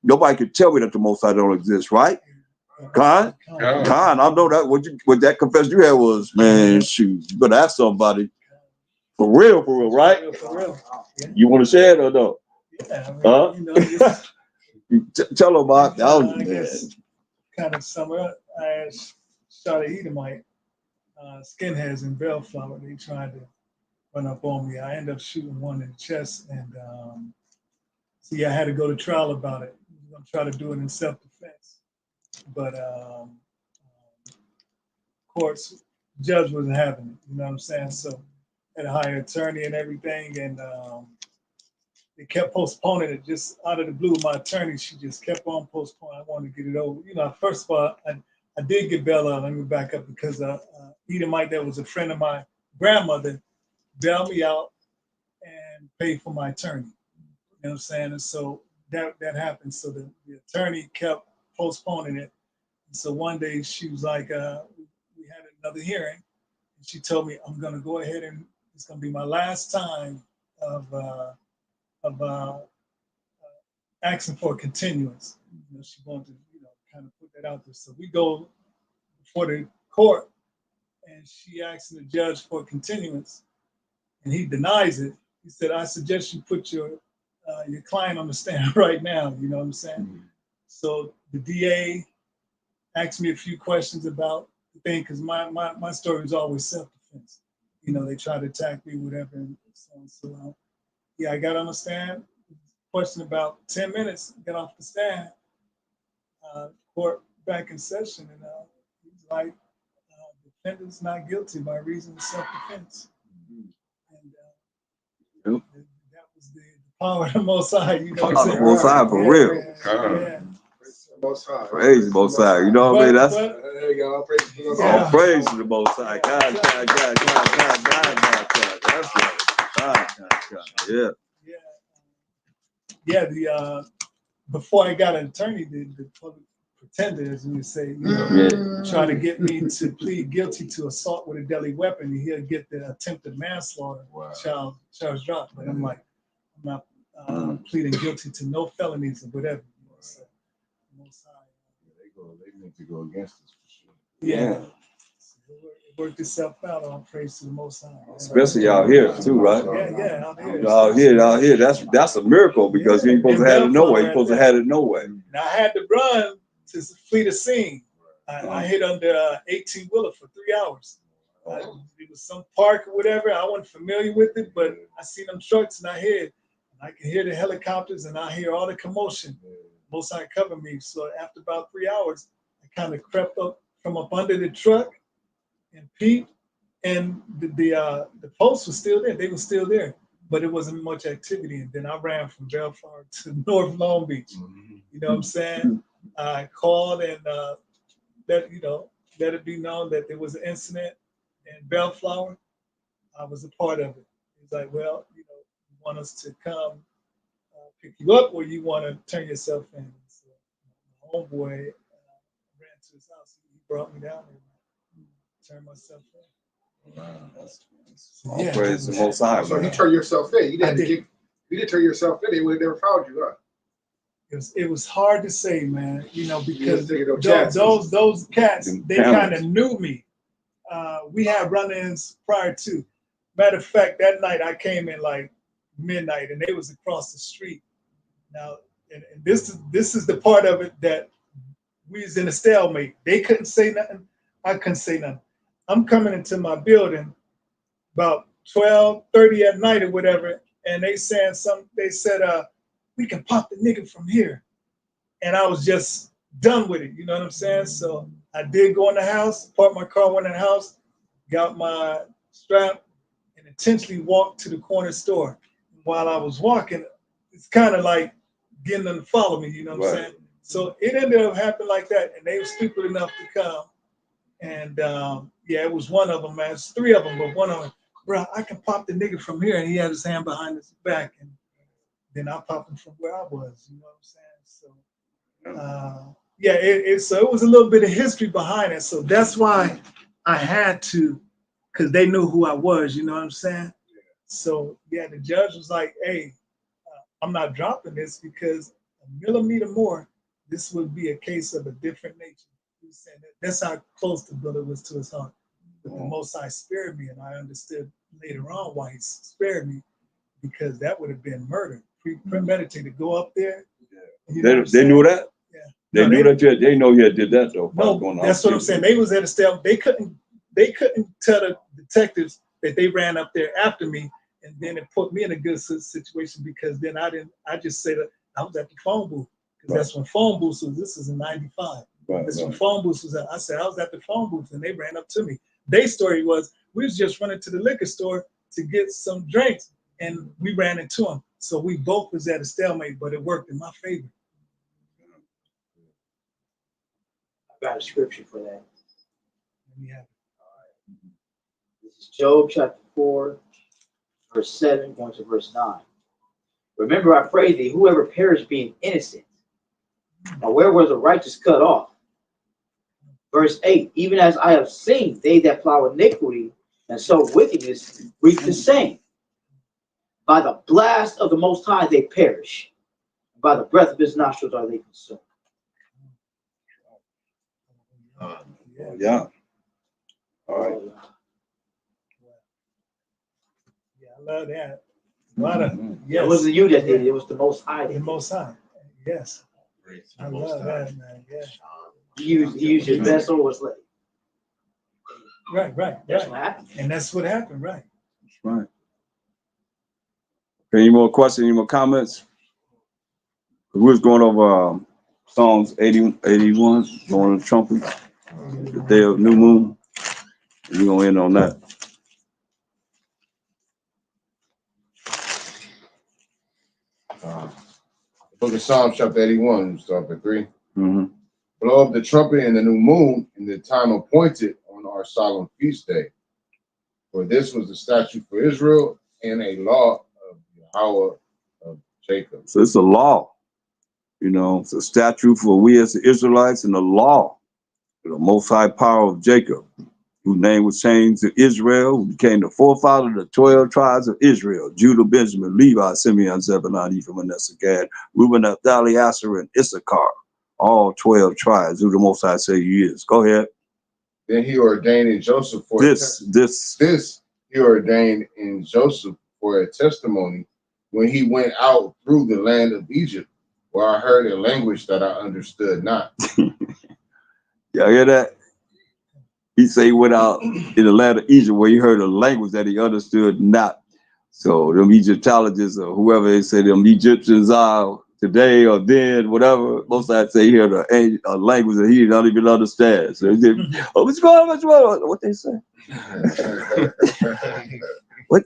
nobody could tell me that the Most High don't exist, right? Khan, I know that what that confession you had was, man, shoot, you better ask somebody. For real, right? For real. Yeah. You want to share it or no? Yeah, I mean, Tell them about that. I guess kind of sum it up. I shot a Edomite, skinheads in Bellflower. They tried to run up on me. I ended up shooting one in the chest, and I had to go to trial about it. I'm gonna try to do it in self-defense, but courts, judge wasn't having it. You know what I'm saying? So I had a hire attorney and everything, and they kept postponing it just out of the blue. My attorney, she just kept on postponing. I wanted to get it over. First of all, I did get bail out. Let me back up because Edomite that was a friend of my grandmother bailed me out and paid for my attorney. You know what I'm saying? And so that happened. So the attorney kept postponing it. And so one day she was like, we had another hearing, and she told me, I'm gonna go ahead and it's gonna be my last time of asking for a continuance. She wanted to, kind of put that out there. So we go before the court, and she asks the judge for a continuance, and he denies it. He said, "I suggest you put your client on the stand right now." You know what I'm saying? Mm-hmm. So the DA asked me a few questions about the thing because my story is always self-defense. They try to attack me, whatever, and so on. So I got on the stand. Question about 10 minutes, got off the stand, court back in session, and he's like, defendant's not guilty by reason of self-defense. And that was the power of the Most High, The Most High, for real. Yeah. Praise the Most High, you know what I mean? That's there you go. All praise to the Most High. God. That's right. God. Yeah. Yeah, before I got an attorney, the public pretender, as we would say, try to get me to plead guilty to assault with a deadly weapon, and he'll get the attempted manslaughter charge dropped. But I'm like, I'm not pleading guilty to no felonies or whatever. So, they need to go against us for sure. Yeah. It worked itself out. All praise to the Most High. Especially out here too, right? Yeah, out here. That's a miracle because you ain't supposed to have it no way. You're supposed to have it no way. Now I had to run to flee the scene. I hit under 18-wheeler for 3 hours. It was some park or whatever. I wasn't familiar with it, but I seen them trucks and I can hear the helicopters and I hear all the commotion. Most High covered me. So after about 3 hours, I kind of crept up from up under the truck and peeped, and the posts were still there. They were still there, but it wasn't much activity. And then I ran from Bellflower to North Long Beach. You know what I'm saying? I called and let it be known that there was an incident in Bellflower. I was a part of it. He's like, well, you want us to come pick you up, or you want to turn yourself in? So my homeboy ran to his house. He brought me down and turned myself in. All praise the Most High. So you turn yourself in. You didn't turn yourself in. They would have never found you, huh? It was hard to say, man, because those those cats, Them they camels. kind of knew me. We had run-ins prior to. Matter of fact, that night I came in like midnight, and they was across the street. Now, and this is the part of it that we was in a stalemate. They couldn't say nothing. I couldn't say nothing. I'm coming into my building about 12:30 at night or whatever, and they said, we can pop the nigga from here. And I was just done with it, you know what I'm saying? So I did go in the house, parked my car, went in the house, got my strap, and intentionally walked to the corner store. While I was walking, it's kind of like getting them to follow me, you know what I'm saying? So it ended up happening like that, and they were stupid enough to come. And it was one of them, man. It's three of them, but one of them, bro, I can pop the nigga from here. And he had his hand behind his back, and then I popped him from where I was, you know what I'm saying? So so it was a little bit of history behind it. So that's why I had to, because they knew who I was, you know what I'm saying? So the judge was like, hey, I'm not dropping this, because a millimeter more, this would be a case of a different nature. He was saying that's how close the bullet was to his heart. But the Most High spared me, and I understood later on why he spared me, because that would have been murder, premeditated. Go up there. They knew that? Yeah. They knew that. They know you had did that though. No, that's what I'm saying. They was at a step. They couldn't tell the detectives that they ran up there after me, and then it put me in a good situation, because then I just said that I was at the phone booth, because that's when phone booths was. This is in '95. That's when phone booths was at. I said I was at the phone booth, and they ran up to me. Their story was, we was just running to the liquor store to get some drinks, and we ran into them. So we both was at a stalemate, but it worked in my favor. I got a scripture for that. Yeah. This is Job chapter 4, verse 7, going to verse 9. Remember, I pray thee, whoever perished being innocent. Now, where was the righteous cut off? Verse 8, even as I have seen, they that plow iniquity and sow wickedness reap the same. By the blast of the Most High they perish. By the breath of his nostrils are they consumed. Yeah. All right. Yeah, I love that. A lot of It wasn't you that did it, it was the Most High. The Most High. Yes. I love that, man. Yeah. He used his vessel, was like, Right. that's what happened. And that's what happened, right? That's right. Any more questions? Any more comments? We was going over Psalms 81, going on the trumpet, the day of new moon. We're going to end on that. Book of Psalms, chapter 81, start at 3. Mm-hmm. Blow up the trumpet in the new moon in the time appointed on our solemn feast day. For this was the statute for Israel and a law of Yahweh of Jacob. So it's a law. It's a statute for we as the Israelites, and a law for the Most High power of Jacob, whose name was changed to Israel, who became the forefather of the 12 tribes of Israel: Judah, Benjamin, Levi, Simeon, Zebulun, Ephraim, Manasseh, Gad, Reuben, Naphtali, Asher, and Issachar. All 12 tribes, who the Most High say he is. Go ahead. Then he ordained in Joseph for This he ordained in Joseph for a testimony when he went out through the land of Egypt, where I heard a language that I understood not. Y'all hear that? He say he went out in the land of Egypt where he heard a language that he understood not. So them Egyptologists or whoever they say them Egyptians are today or then, whatever, most I'd say he heard a language that he don't even understand. So he said, oh, what's going on? What they say? What?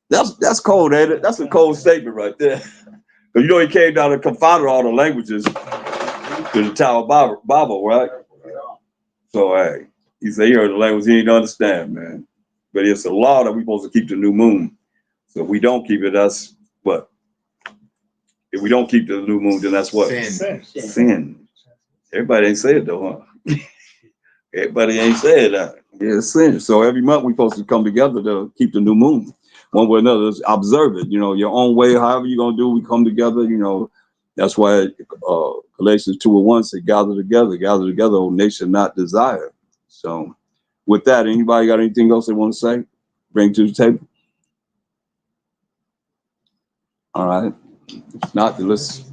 That's cold, ain't it? That's a cold statement right there. Because he came down and confounded all the languages to the Tower Bible, right? So, hey, He said he heard the language he didn't understand, man. But it's a law that we're supposed to keep the new moon. So if we don't keep it, that's what? If we don't keep the new moon, then that's what? Sin. Sin. Everybody ain't say it though, huh? Everybody ain't said that. Yeah, it's sin. So every month we're supposed to come together to keep the new moon. One way or another, just observe it. You know, your own way, however you're gonna do, we come together, you know. That's why Galatians 2:1 said, gather together, O nation not desire. So with that, anybody got anything else they want to say? Bring to the table. All right. If not, then let's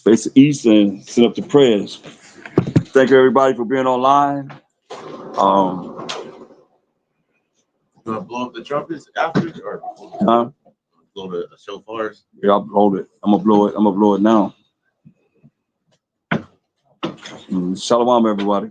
face the east and set up the prayers. Thank you everybody for being online. You want to blow up the trumpets after or Huh? blow the shofars? Yeah, I'll hold it. I'm gonna blow it now. Shalom, everybody.